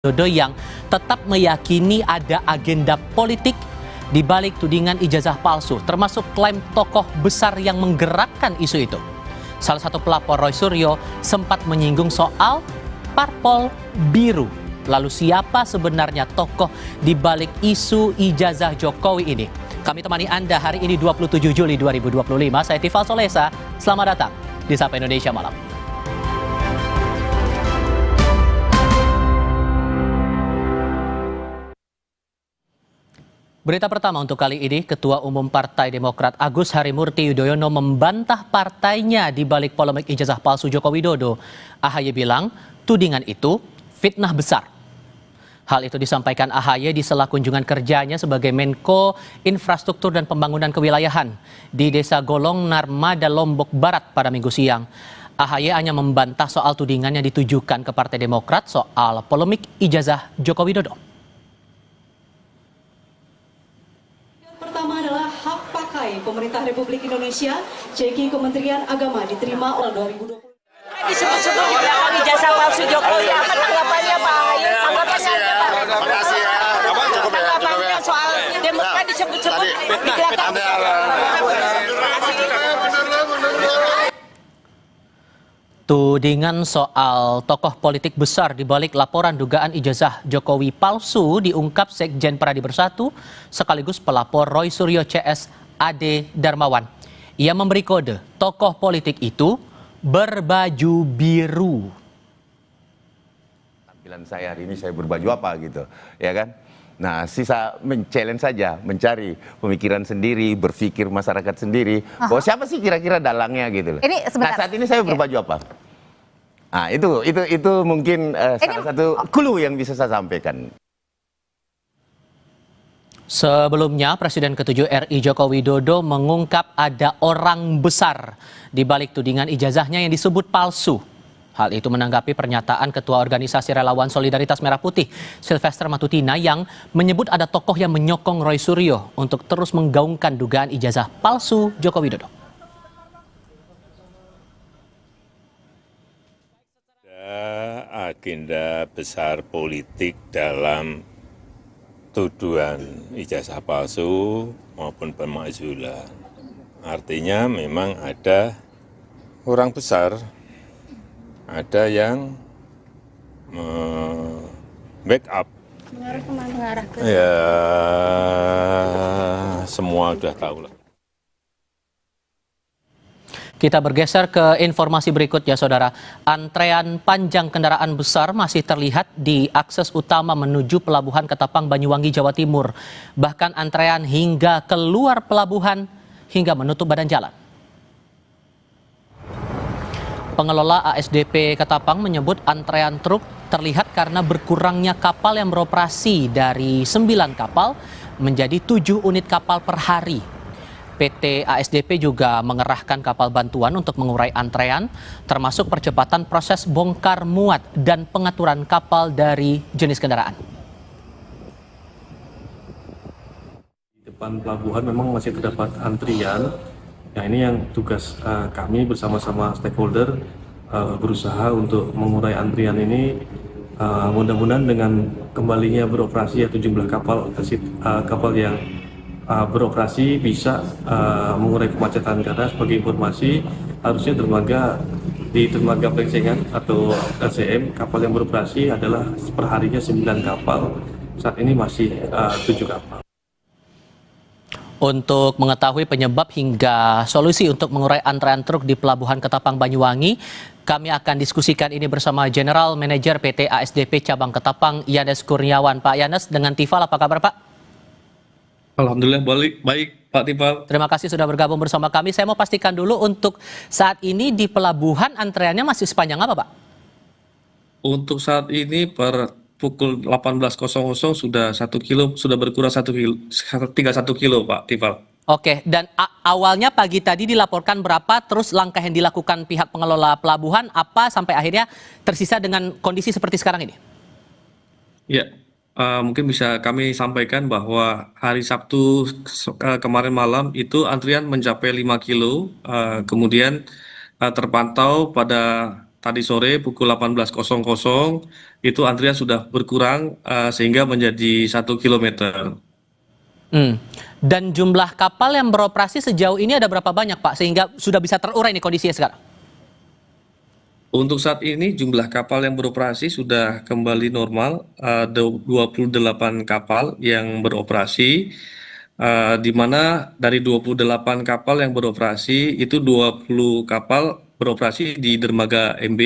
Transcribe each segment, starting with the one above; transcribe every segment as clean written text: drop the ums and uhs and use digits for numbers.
Widodo yang tetap meyakini ada agenda politik di balik tudingan ijazah palsu, termasuk klaim tokoh besar yang menggerakkan isu itu. Salah satu pelapor, Roy Suryo, sempat menyinggung soal parpol biru. Lalu siapa sebenarnya tokoh di balik isu ijazah Jokowi ini? Kami temani Anda hari ini 27 Juli 2025. Saya Tifal Solesa. Selamat datang di Sapa Indonesia Malam. Berita pertama untuk kali ini, Ketua Umum Partai Demokrat Agus Harimurti Yudhoyono membantah partainya di balik polemik ijazah palsu Joko Widodo. AHY bilang tudingan itu fitnah besar. Hal itu disampaikan AHY di sela kunjungan kerjanya sebagai Menko Infrastruktur dan Pembangunan Kewilayahan di Desa Golong, Narmada, Lombok Barat pada Minggu siang. AHY hanya membantah soal tudingan yang ditujukan ke Partai Demokrat soal polemik ijazah Joko Widodo. Pertama adalah hak pakai Pemerintah Republik Indonesia, ceki Kementerian Agama diterima oleh 2020. Disebut-sebut dilakukan ijazah palsu Jokowi, apa tanggapannya Pak AHY? Tanggapannya apa? Terima kasih ya. Cukup ya. Tanggapannya soal Demokrat disebut-sebut dilakukan. Tudingan soal tokoh politik besar di balik laporan dugaan ijazah Jokowi palsu diungkap Sekjen Pradi Bersatu sekaligus pelapor Roy Suryo CS Ade Darmawan. Ia memberi kode tokoh politik itu berbaju biru. Tampilan saya hari ini saya berbaju apa gitu, ya kan? Nah, sisa men-challenge saja, mencari pemikiran sendiri, berpikir masyarakat sendiri. Bahwa siapa sih kira-kira dalangnya gitu loh. Nah, saat ini saya berbaju apa? Nah, itu mungkin salah satu clue yang bisa saya sampaikan. Sebelumnya, Presiden ke-7 RI Joko Widodo mengungkap ada orang besar di balik tudingan ijazahnya yang disebut palsu. Hal itu menanggapi pernyataan Ketua Organisasi Relawan Solidaritas Merah Putih, Sylvester Matutina, yang menyebut ada tokoh yang menyokong Roy Suryo untuk terus menggaungkan dugaan ijazah palsu Joko Widodo. Agenda besar politik dalam tuduhan ijazah palsu maupun pemakzulan. Artinya memang ada orang besar, ada yang backup. Mengarah kemana? Mengarah ke... Ya, semua sudah tahu lah. Kita bergeser ke informasi berikutnya, Saudara. Antrean panjang kendaraan besar masih terlihat di akses utama menuju Pelabuhan Ketapang, Banyuwangi, Jawa Timur. Bahkan antrean hingga keluar pelabuhan hingga menutup badan jalan. Pengelola ASDP Ketapang menyebut antrean truk terlihat karena berkurangnya kapal yang beroperasi dari 9 kapal menjadi 7 unit kapal per hari. PT ASDP juga mengerahkan kapal bantuan untuk mengurai antrean, termasuk percepatan proses bongkar muat dan pengaturan kapal dari jenis kendaraan. Di depan pelabuhan memang masih terdapat antrian. Nah, ini yang tugas kami bersama-sama stakeholder berusaha untuk mengurai antrian ini. Mudah-mudahan dengan kembalinya beroperasi ya jumlah kapal yang beroperasi bisa mengurai kemacetan, karena sebagai informasi harusnya di dermaga Plengsengan atau LCM kapal yang beroperasi adalah perharinya 9 kapal, saat ini masih 7 kapal. Untuk mengetahui penyebab hingga solusi untuk mengurai antrean truk di Pelabuhan Ketapang, Banyuwangi, kami akan diskusikan ini bersama General Manager PT ASDP Cabang Ketapang, Yanes Kurniawan. Pak Yanes, dengan Tifal, apa kabar Pak? Alhamdulillah baik Pak Tifal. Terima kasih sudah bergabung bersama kami. Saya mau pastikan dulu untuk saat ini di pelabuhan antreannya masih sepanjang apa Pak? Untuk saat ini per pukul 18.00 sudah 1 kilo, sudah berkurang 1 kilo, tinggal 1 kilo Pak Tifal. Oke, dan awalnya pagi tadi dilaporkan berapa, terus langkah yang dilakukan pihak pengelola pelabuhan apa sampai akhirnya tersisa dengan kondisi seperti sekarang ini? Ya. Mungkin bisa kami sampaikan bahwa hari Sabtu kemarin malam itu antrian mencapai 5 kilo, kemudian terpantau pada tadi sore pukul 18.00 itu antrian sudah berkurang sehingga menjadi 1 kilometer. Dan jumlah kapal yang beroperasi sejauh ini ada berapa banyak Pak sehingga sudah bisa terurai nih kondisinya sekarang? Untuk saat ini jumlah kapal yang beroperasi sudah kembali normal, 28 kapal yang beroperasi, di mana dari 28 kapal yang beroperasi itu 20 kapal beroperasi di dermaga MB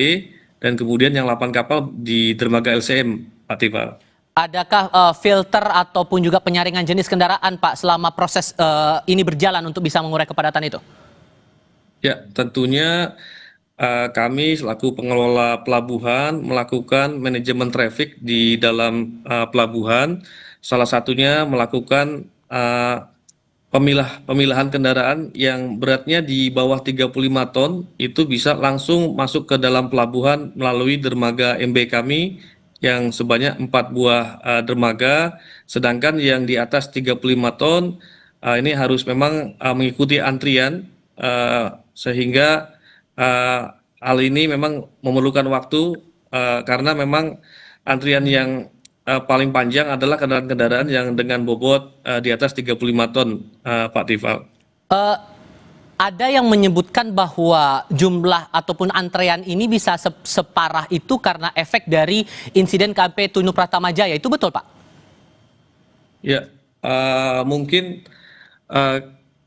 dan kemudian yang 8 kapal di dermaga LCM, Pak Tifal. Adakah filter ataupun juga penyaringan jenis kendaraan Pak selama proses ini berjalan untuk bisa mengurai kepadatan itu? Ya, tentunya kami selaku pengelola pelabuhan melakukan manajemen traffic di dalam pelabuhan. Salah satunya melakukan pemilahan kendaraan yang beratnya di bawah 35 ton itu bisa langsung masuk ke dalam pelabuhan melalui dermaga MB kami yang sebanyak 4 buah dermaga, sedangkan yang di atas 35 ton ini harus memang mengikuti antrian sehingga hal ini memang memerlukan waktu karena memang antrian yang paling panjang adalah kendaraan-kendaraan yang dengan bobot di atas 35 ton, Pak Tifal. Ada yang menyebutkan bahwa jumlah ataupun antrean ini bisa separah itu karena efek dari insiden KMP Tunu Pratama Jaya. Itu betul, Pak? Ya, mungkin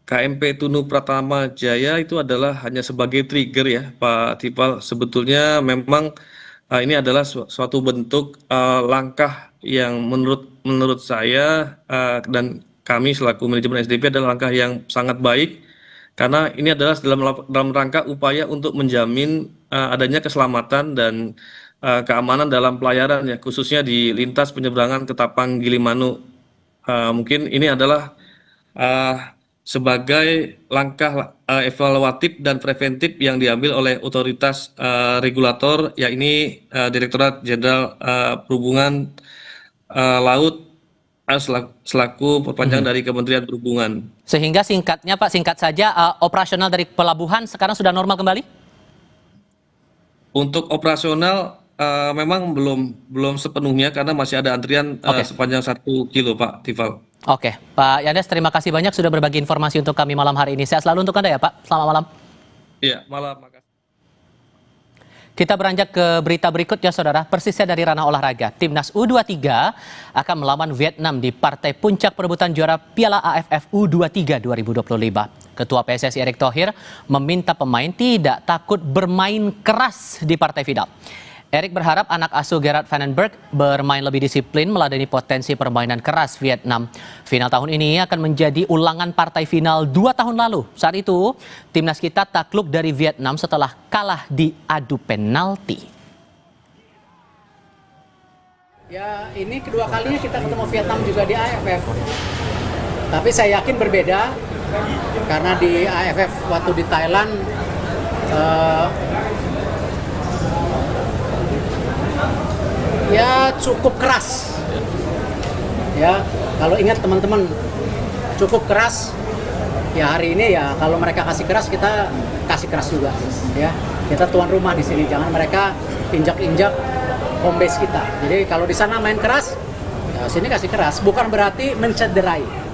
KMP Tunu Pratama Jaya itu adalah hanya sebagai trigger ya, Pak Tifal. Sebetulnya memang ini adalah suatu bentuk langkah yang menurut saya dan kami selaku manajemen SDP adalah langkah yang sangat baik karena ini adalah dalam rangka upaya untuk menjamin adanya keselamatan dan keamanan dalam pelayaran ya, khususnya di lintas penyeberangan Ketapang Gilimanuk. Mungkin ini adalah sebagai langkah evaluatif dan preventif yang diambil oleh otoritas regulator, yakni Direktorat Jenderal Perhubungan Laut selaku perpanjang dari Kementerian Perhubungan. Sehingga singkatnya Pak, singkat saja, operasional dari pelabuhan sekarang sudah normal kembali? Untuk operasional memang belum sepenuhnya karena masih ada antrian sepanjang 1 kilo, Pak Tifal. Oke, Pak Yandes, terima kasih banyak sudah berbagi informasi untuk kami malam hari ini. Sehat selalu untuk Anda ya Pak, selamat malam. Iya, malam. Makasih. Kita beranjak ke berita berikutnya, Saudara. Persisnya dari ranah olahraga, Timnas U23 akan melawan Vietnam di partai puncak perebutan juara Piala AFF U23 2025. Ketua PSSI Erick Thohir meminta pemain tidak takut bermain keras di partai final. Erick berharap anak asuh Gerard Van den Berg bermain lebih disiplin meladeni potensi permainan keras Vietnam. Final tahun ini akan menjadi ulangan partai final 2 tahun lalu. Saat itu, timnas kita takluk dari Vietnam setelah kalah di adu penalti. Ya, ini kedua kalinya kita ketemu Vietnam juga di AFF. Tapi saya yakin berbeda karena di AFF waktu di Thailand ya cukup keras. Ya, kalau ingat teman-teman, cukup keras. Ya hari ini ya kalau mereka kasih keras, kita kasih keras juga. Ya, kita tuan rumah di sini. Jangan mereka injak-injak home base kita. Jadi kalau di sana main keras, ya sini kasih keras. Bukan berarti mencederai.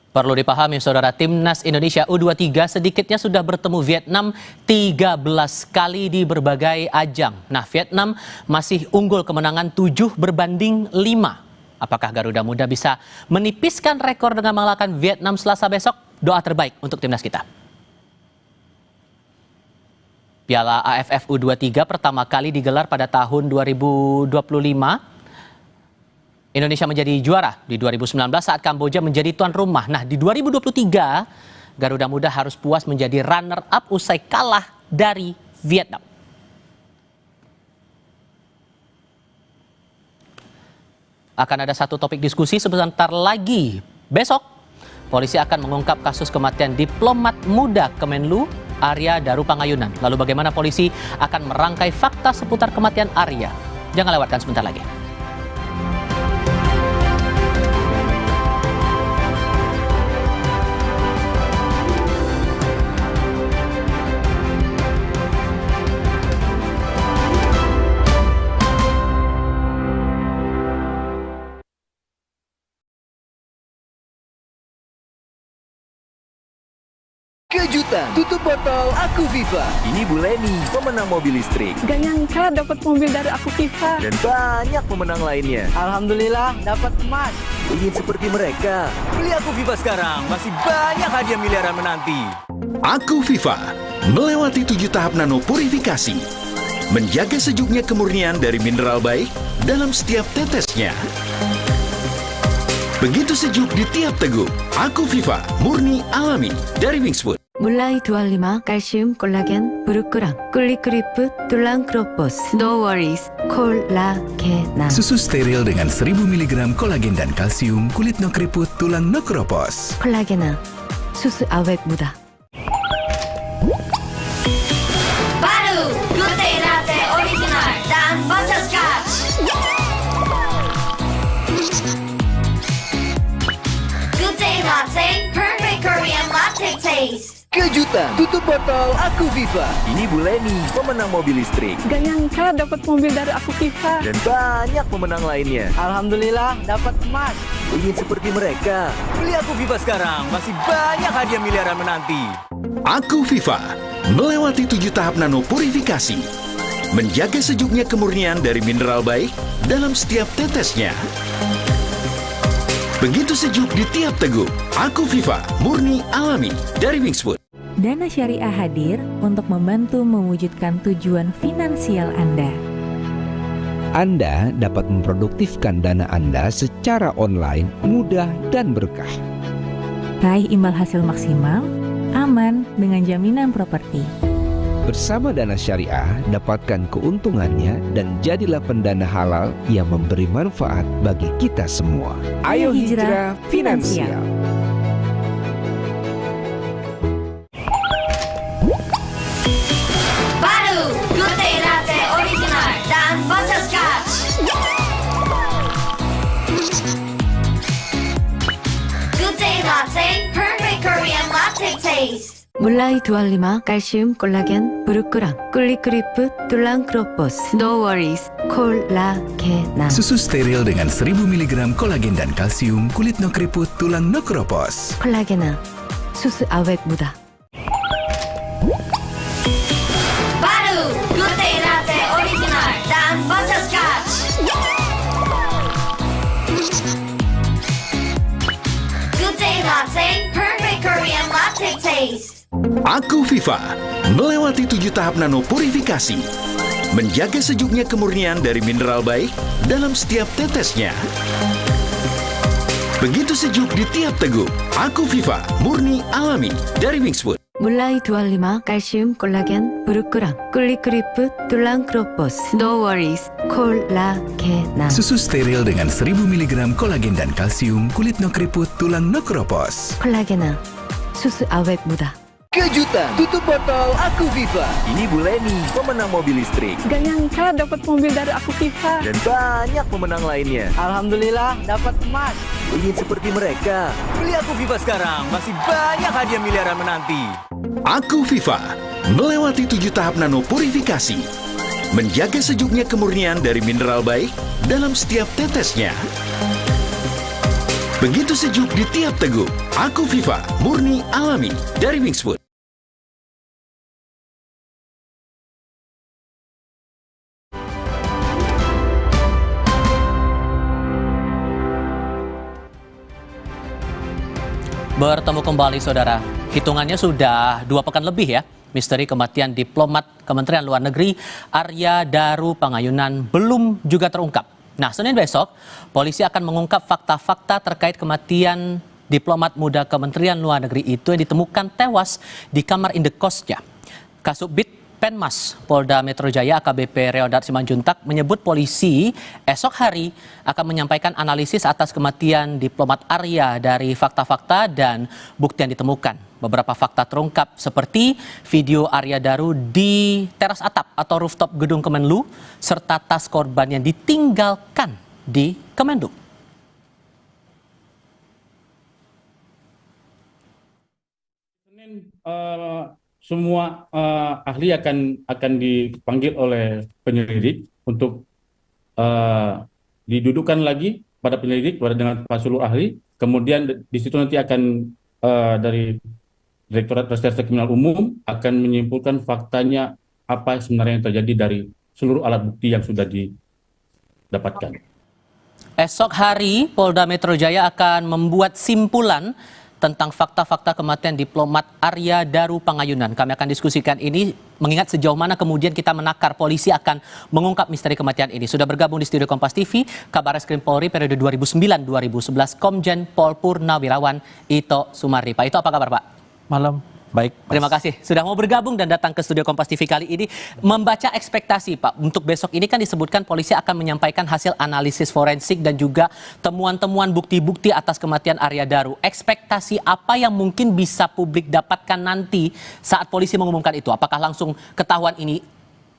Perlu dipahami, Saudara, Timnas Indonesia U23 sedikitnya sudah bertemu Vietnam 13 kali di berbagai ajang. Nah, Vietnam masih unggul kemenangan 7-5. Apakah Garuda Muda bisa menipiskan rekor dengan mengalahkan Vietnam Selasa besok? Doa terbaik untuk timnas kita. Piala AFF U23 pertama kali digelar pada tahun 2025. Indonesia menjadi juara di 2019 saat Kamboja menjadi tuan rumah. Nah, di 2023, Garuda Muda harus puas menjadi runner-up usai kalah dari Vietnam. Akan ada satu topik diskusi sebentar lagi. Besok, polisi akan mengungkap kasus kematian diplomat muda Kemenlu, Arya Darupangayunan. Lalu bagaimana polisi akan merangkai fakta seputar kematian Arya? Jangan lewatkan sebentar lagi. Kejutan tutup botol Aku Viva. Ini Bu Leni, pemenang mobil listrik. Gak nyangka dapat mobil dari Aku Viva. Dan banyak pemenang lainnya. Alhamdulillah dapat emas. Ingin seperti mereka? Beli Aku Viva sekarang, masih banyak hadiah miliaran menanti. Aku Viva melewati 7 tahap nano purifikasi, menjaga sejuknya kemurnian dari mineral baik dalam setiap tetesnya. Begitu sejuk di tiap teguk. Aku Viva murni alami dari Wings Food. Mulai 25 kalsium 콜라겐 부르크랑 꿀리크리프 뚫랑 크로포스 No worries 콜라겐 Susu steril dengan 1000 mg kolagen dan kalsium, kulit no keriput, tulang no keropos. 콜라겐 수수 awet muda. Baru Good Day Latte Original dan Butterscotch. Good Day Latte, perfect Korean latte taste. Kejutan tutup botol Aku Viva. Ini Bu Leni, pemenang mobil listrik. Gak nyangka dapat mobil dari Aku Viva. Dan banyak pemenang lainnya. Alhamdulillah dapat emas. Ingin seperti mereka? Beli Aku Viva sekarang, masih banyak hadiah miliaran menanti. Aku Viva melewati 7 tahap nano purifikasi, menjaga sejuknya kemurnian dari mineral baik dalam setiap tetesnya. Begitu sejuk di tiap teguk. Aku Viva murni alami dari Wings Food. Dana Syariah hadir untuk membantu mewujudkan tujuan finansial Anda. Anda dapat memproduktifkan dana Anda secara online, mudah dan berkah. Raih imbal hasil maksimal, aman dengan jaminan properti. Bersama Dana Syariah, dapatkan keuntungannya dan jadilah pendana halal yang memberi manfaat bagi kita semua. Ayo hijrah finansial. Baru Good Day Latte Original dan Butterscotch. Good Day Latte, perfect Korean latte taste. Mulai 25 kalsium 콜라겐 부르크랑 꿀리크리프 뚫랑 크로포스 No worries 콜라겐 Susu steril dengan 1000 mg kolagen dan kalsium, kulit no keriput, tulang no keropos. 콜라겐 수수 awet muda. Baru Good Day Latte Original dan Butterscotch. Good Day Latte, perfect Korean latte taste. Aku Viva melewati 7 tahap nano purifikasi, menjaga sejuknya kemurnian dari mineral baik dalam setiap tetesnya. Begitu sejuk di tiap teguk. Aku Viva murni alami dari Wings Food. Mulai 25 kalsium 콜라겐 부르크랑 꿀리크리프 뚫랑 크로포스 No worries 콜라겐 Susu steril dengan 1000 mg kolagen dan kalsium, kulit no keriput, tulang no keropos. 콜라겐 수수 awet muda. Kejutan tutup botol Aku Viva. Ini Bu Leni, pemenang mobil listrik. Gak nyangka dapat mobil dari Aku Viva. Dan banyak pemenang lainnya. Alhamdulillah dapat emas. Ingin seperti mereka? Beli Aku Viva sekarang, masih banyak hadiah miliaran menanti. Aku Viva melewati 7 tahap nano purifikasi, menjaga sejuknya kemurnian dari mineral baik dalam setiap tetesnya. Begitu sejuk di tiap teguk. Aku Viva murni alami dari Wings Food. Bertemu kembali saudara, hitungannya sudah 2 pekan lebih ya, misteri kematian diplomat Kementerian Luar Negeri Arya Daru Pangayunan belum juga terungkap. Nah, Senin besok, polisi akan mengungkap fakta-fakta terkait kematian diplomat muda Kementerian Luar Negeri itu yang ditemukan tewas di kamar indekosnya. Kasubdit Penmas Polda Metro Jaya AKBP Reodat Simanjuntak menyebut polisi esok hari akan menyampaikan analisis atas kematian diplomat Arya dari fakta-fakta dan bukti yang ditemukan. Beberapa fakta terungkap seperti video Arya Daru di teras atap atau rooftop gedung Kemenlu serta tas korban yang ditinggalkan di Kemenlu. Semua ahli akan dipanggil oleh penyelidik untuk didudukkan lagi pada penyelidik dengan Pak Suluh ahli. Kemudian di situ nanti akan dari Direktorat Reserse Kriminal Umum akan menyimpulkan faktanya apa sebenarnya yang terjadi dari seluruh alat bukti yang sudah didapatkan. Esok hari, Polda Metro Jaya akan membuat simpulan tentang fakta-fakta kematian diplomat Arya Daru Pangayunan. Kami akan diskusikan ini mengingat sejauh mana kemudian kita menakar polisi akan mengungkap misteri kematian ini. Sudah bergabung di studio Kompas TV, Kabarreskrim Polri periode 2009-2011, Komjen Pol Purnawirawan Ito Sumardi. Pak Ito, apa kabar Pak? Malam, baik. Mas. Terima kasih sudah mau bergabung dan datang ke studio Kompas TV kali ini. Membaca ekspektasi Pak, untuk besok ini kan disebutkan polisi akan menyampaikan hasil analisis forensik dan juga temuan-temuan bukti-bukti atas kematian Arya Daru. Ekspektasi apa yang mungkin bisa publik dapatkan nanti saat polisi mengumumkan itu? Apakah langsung ketahuan ini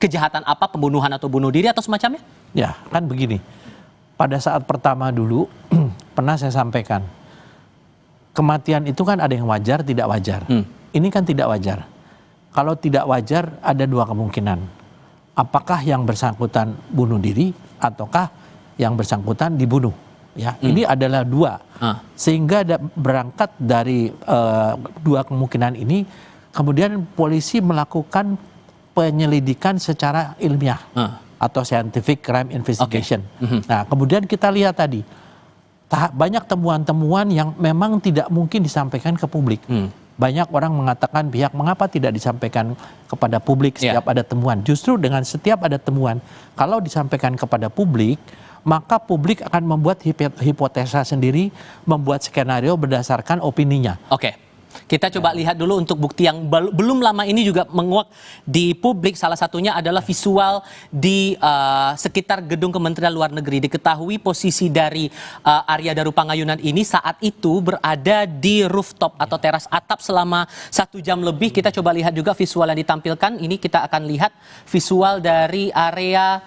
kejahatan apa, pembunuhan atau bunuh diri atau semacamnya? Ya, kan begini. Pada saat pertama dulu pernah saya sampaikan, kematian itu kan ada yang wajar, tidak wajar. Ini kan tidak wajar. Kalau tidak wajar ada dua kemungkinan. Apakah yang bersangkutan bunuh diri ataukah yang bersangkutan dibunuh? Ya, ini adalah dua. Sehingga berangkat dari dua kemungkinan ini, kemudian polisi melakukan penyelidikan secara ilmiah atau scientific crime investigation. Nah, kemudian kita lihat tadi banyak temuan-temuan yang memang tidak mungkin disampaikan ke publik. Banyak orang mengatakan pihak mengapa tidak disampaikan kepada publik setiap ada temuan. Justru dengan setiap ada temuan, kalau disampaikan kepada publik, maka publik akan membuat hipotesa sendiri, membuat skenario berdasarkan opininya. Oke. Kita coba lihat dulu untuk bukti yang belum lama ini juga menguak di publik. Salah satunya adalah visual di sekitar gedung Kementerian Luar Negeri. Diketahui posisi dari Arya Daru Pangayunan ini saat itu berada di rooftop atau teras atap selama 1 jam lebih. Kita coba lihat juga visual yang ditampilkan. Ini kita akan lihat visual dari area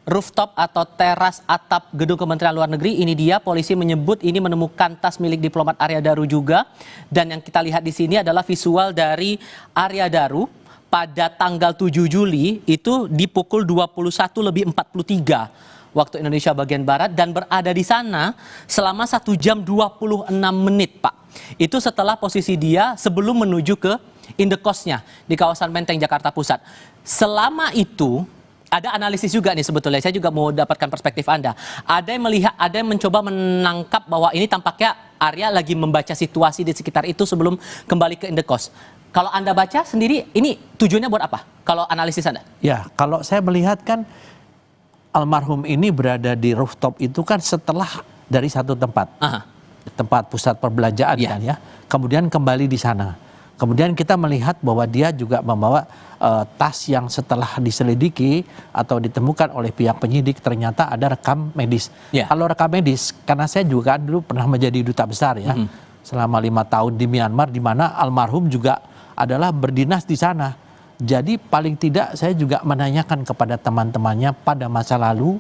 rooftop atau teras atap gedung Kementerian Luar Negeri. Ini dia, polisi menyebut ini menemukan tas milik diplomat Arya Daru juga. Dan yang kita lihat di sini adalah visual dari Arya Daru pada tanggal 7 Juli itu di pukul 21:43 waktu Indonesia bagian Barat dan berada di sana selama 1 jam 26 menit, Pak. Itu setelah posisi dia sebelum menuju ke indekosnya di kawasan Menteng, Jakarta Pusat. Selama itu ada analisis juga nih sebetulnya, saya juga mau dapatkan perspektif Anda. Ada yang melihat, ada yang mencoba menangkap bahwa ini tampaknya Arya lagi membaca situasi di sekitar itu sebelum kembali ke indekos. Kalau Anda baca sendiri, ini tujuannya buat apa? Kalau analisis Anda? Ya, kalau saya melihat kan almarhum ini berada di rooftop itu kan setelah dari satu tempat. Tempat pusat perbelanjaan kan ya. Kemudian kembali di sana. Kemudian kita melihat bahwa dia juga membawa tas yang setelah diselidiki atau ditemukan oleh pihak penyidik ternyata ada rekam medis. Kalau rekam medis, karena saya juga dulu pernah menjadi duta besar ya, selama 5 tahun di Myanmar, di mana almarhum juga adalah berdinas di sana. Jadi paling tidak saya juga menanyakan kepada teman-temannya pada masa lalu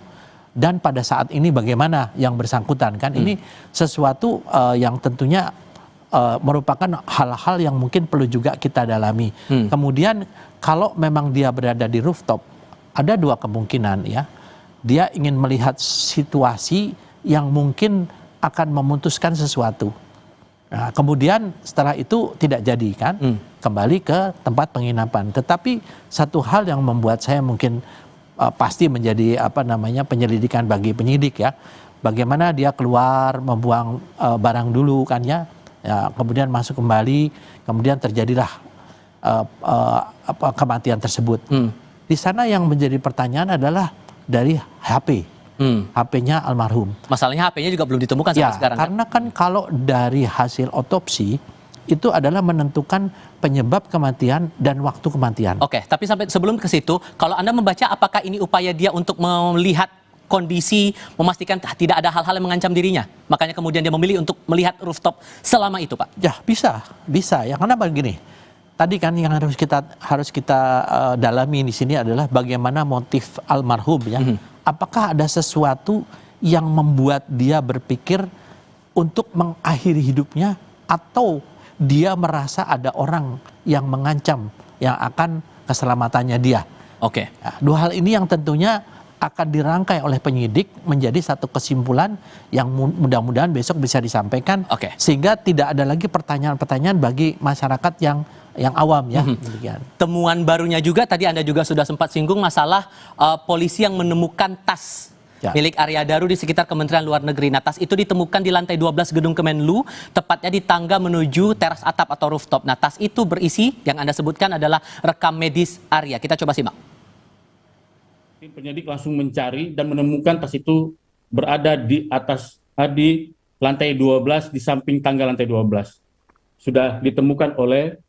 dan pada saat ini bagaimana yang bersangkutan kan. Ini sesuatu yang tentunya merupakan hal-hal yang mungkin perlu juga kita dalami. Kemudian kalau memang dia berada di rooftop, ada dua kemungkinan ya. Dia ingin melihat situasi yang mungkin akan memutuskan sesuatu. Nah, kemudian setelah itu tidak jadi kan, kembali ke tempat penginapan. Tetapi satu hal yang membuat saya mungkin pasti menjadi penyelidikan bagi penyidik ya. Bagaimana dia keluar membuang barang dulu kan ya. Ya, kemudian masuk kembali, kemudian terjadilah kematian tersebut. Di sana yang menjadi pertanyaan adalah dari HP, HP-nya almarhum. Masalahnya HP-nya juga belum ditemukan sampai sekarang. Karena kan kalau dari hasil otopsi itu adalah menentukan penyebab kematian dan waktu kematian. Oke, tapi sampai sebelum ke situ, kalau Anda membaca apakah ini upaya dia untuk melihat kondisi, memastikan tidak ada hal-hal yang mengancam dirinya, makanya kemudian dia memilih untuk melihat rooftop selama itu, Pak? Ya bisa ya, karena begini, tadi kan yang harus kita dalami di sini adalah bagaimana motif almarhum ya. Apakah ada sesuatu yang membuat dia berpikir untuk mengakhiri hidupnya, atau dia merasa ada orang yang mengancam yang akan keselamatannya dia? Oke. Dua hal ini yang tentunya akan dirangkai oleh penyidik menjadi satu kesimpulan yang mudah-mudahan besok bisa disampaikan, sehingga tidak ada lagi pertanyaan-pertanyaan bagi masyarakat yang awam ya. Demikian. Temuan barunya juga tadi Anda juga sudah sempat singgung masalah polisi yang menemukan tas milik Arya Daru di sekitar Kementerian Luar Negeri. Nah, tas itu ditemukan di lantai 12 gedung Kemenlu, tepatnya di tangga menuju teras atap atau rooftop. Nah, tas itu berisi yang Anda sebutkan adalah rekam medis Arya. Kita coba simak. Tim penyidik langsung mencari dan menemukan tas itu berada di atas di lantai 12 di samping tangga lantai 12. Sudah ditemukan oleh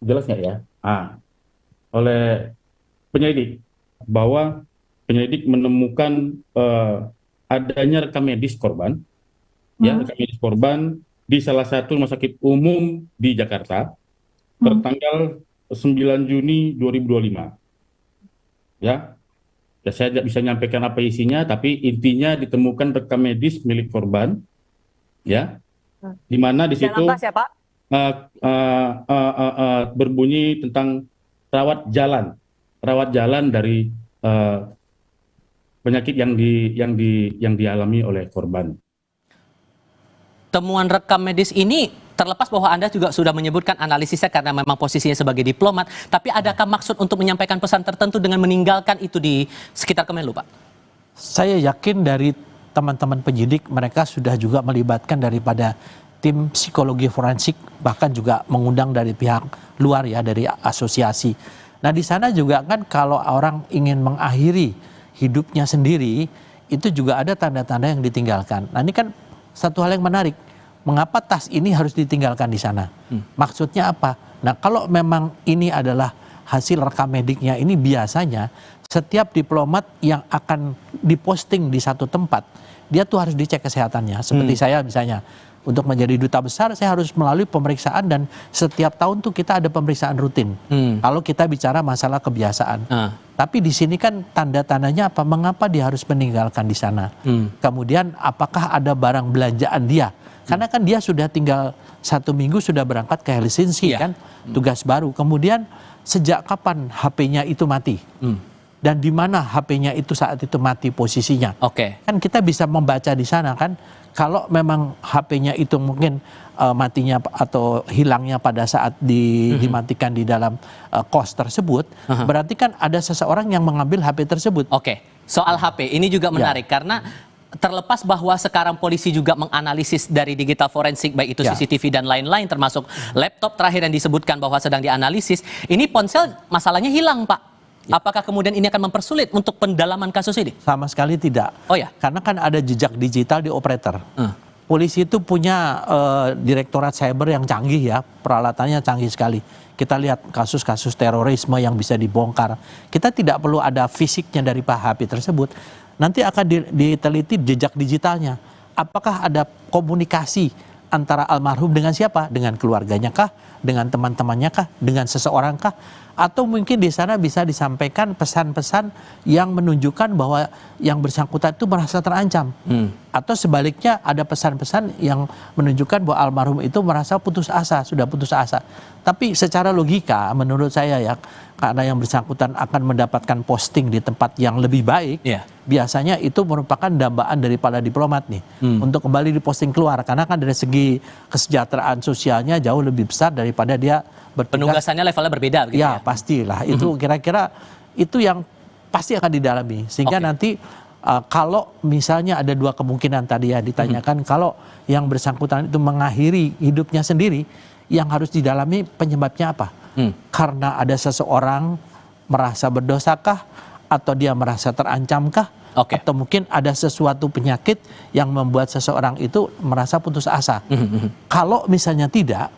jelas nggak ya? Oleh penyidik bahwa penyidik menemukan adanya rekam medis korban, ya rekam medis korban di salah satu rumah sakit umum di Jakarta tertanggal 9 Juni 2025. Ya, saya tidak bisa menyampaikan apa isinya, tapi intinya ditemukan rekam medis milik korban, ya, di mana di situ berbunyi tentang rawat jalan dari penyakit yang dialami oleh korban. Temuan rekam medis ini terlepas bahwa Anda juga sudah menyebutkan analisisnya karena memang posisinya sebagai diplomat, tapi adakah maksud untuk menyampaikan pesan tertentu dengan meninggalkan itu di sekitar Kemenlu, Pak? Saya yakin dari teman-teman penyidik mereka sudah juga melibatkan daripada tim psikologi forensik, bahkan juga mengundang dari pihak luar ya, dari asosiasi. Nah, di sana juga kan kalau orang ingin mengakhiri hidupnya sendiri, itu juga ada tanda-tanda yang ditinggalkan. Nah, ini kan satu hal yang menarik. Mengapa tas ini harus ditinggalkan di sana? Maksudnya apa? Nah, kalau memang ini adalah hasil rekam mediknya, ini biasanya setiap diplomat yang akan diposting di satu tempat, dia tuh harus dicek kesehatannya. Seperti saya misalnya, untuk menjadi duta besar saya harus melalui pemeriksaan, dan setiap tahun tuh kita ada pemeriksaan rutin. Kalau kita bicara masalah kebiasaan. Tapi di sini kan tanda-tandanya apa? Mengapa dia harus meninggalkan di sana? Kemudian apakah ada barang belanjaan dia? Karena kan dia sudah tinggal 1 minggu sudah berangkat ke Helsinki kan, tugas baru. Kemudian sejak kapan HP-nya itu mati? Dan di mana HP-nya itu saat itu mati posisinya? Kan kita bisa membaca di sana kan. Kalau memang HP-nya itu mungkin matinya atau hilangnya pada saat dimatikan di dalam kos tersebut, berarti kan ada seseorang yang mengambil HP tersebut. Soal HP ini juga menarik karena terlepas bahwa sekarang polisi juga menganalisis dari digital forensik, baik itu CCTV dan lain-lain, termasuk laptop terakhir yang disebutkan bahwa sedang dianalisis, ini ponsel masalahnya hilang, Pak. Apakah kemudian ini akan mempersulit untuk pendalaman kasus ini? Sama sekali tidak. Karena kan ada jejak digital di operator. Polisi itu punya direktorat cyber yang canggih ya, peralatannya canggih sekali. Kita lihat kasus-kasus terorisme yang bisa dibongkar. Kita tidak perlu ada fisiknya dari HP tersebut. Nanti akan diteliti jejak digitalnya. Apakah ada komunikasi antara almarhum dengan siapa? Dengan keluarganya kah? Dengan teman-temannya kah? Dengan seseorang kah? Atau mungkin di sana bisa disampaikan pesan-pesan yang menunjukkan bahwa yang bersangkutan itu merasa terancam. Atau sebaliknya ada pesan-pesan yang menunjukkan bahwa almarhum itu merasa putus asa, sudah putus asa. Tapi secara logika menurut saya ya, karena yang bersangkutan akan mendapatkan posting di tempat yang lebih baik, biasanya itu merupakan dambaan dari para diplomat nih untuk kembali diposting keluar. Karena kan dari segi kesejahteraan sosialnya jauh lebih besar daripada dia bertugas. Penugasannya levelnya berbeda begitu ya? Pastilah. Itu kira-kira itu yang pasti akan didalami. Sehingga nanti kalau misalnya ada 2 kemungkinan tadi ya ditanyakan, kalau yang bersangkutan itu mengakhiri hidupnya sendiri, yang harus didalami penyebabnya apa? Karena ada seseorang merasa berdosakah? Atau dia merasa terancamkah? Atau mungkin ada sesuatu penyakit yang membuat seseorang itu merasa putus asa. Kalau misalnya tidak,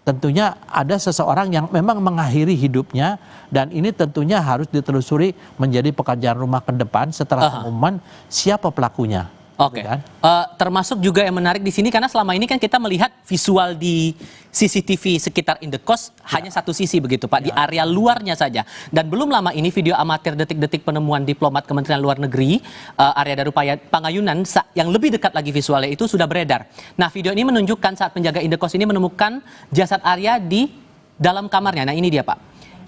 tentunya ada seseorang yang memang mengakhiri hidupnya, dan ini tentunya harus ditelusuri menjadi pekerjaan rumah ke depan setelah pengumuman siapa pelakunya. Termasuk juga yang menarik di sini karena selama ini kan kita melihat visual di CCTV sekitar Indekos hanya satu sisi begitu Pak, di area luarnya saja. Dan belum lama ini video amatir detik-detik penemuan diplomat Kementerian Luar Negeri Arya Daru Pangayunan yang lebih dekat lagi visualnya itu sudah beredar. Nah, video ini menunjukkan saat penjaga Indekos ini menemukan jasad Arya di dalam kamarnya. Nah, ini dia Pak.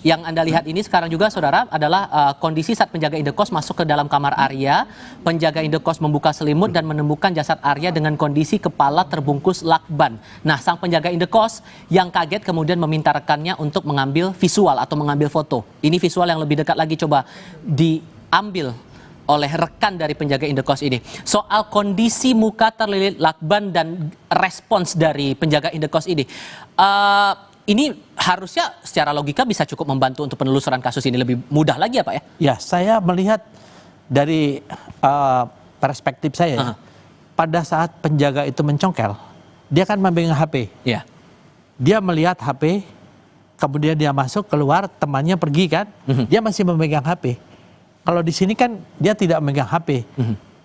yang Anda lihat ini sekarang juga saudara adalah kondisi saat penjaga indekos masuk ke dalam kamar Arya. Penjaga indekos membuka selimut dan menemukan jasad Arya dengan kondisi kepala terbungkus lakban. Nah, sang penjaga indekos yang kaget kemudian meminta rekannya untuk mengambil visual atau mengambil foto. Ini visual yang lebih dekat lagi, coba diambil oleh rekan dari penjaga indekos ini. Soal kondisi muka terlilit lakban dan respons dari penjaga indekos ini. Ini harusnya secara logika bisa cukup membantu untuk penelusuran kasus ini lebih mudah lagi ya Pak ya? Ya, saya melihat dari perspektif saya, pada saat penjaga itu mencongkel, dia kan memegang HP. Ya. Dia melihat HP, kemudian dia masuk, keluar, temannya pergi kan, dia masih memegang HP. Kalau di sini kan dia tidak memegang HP,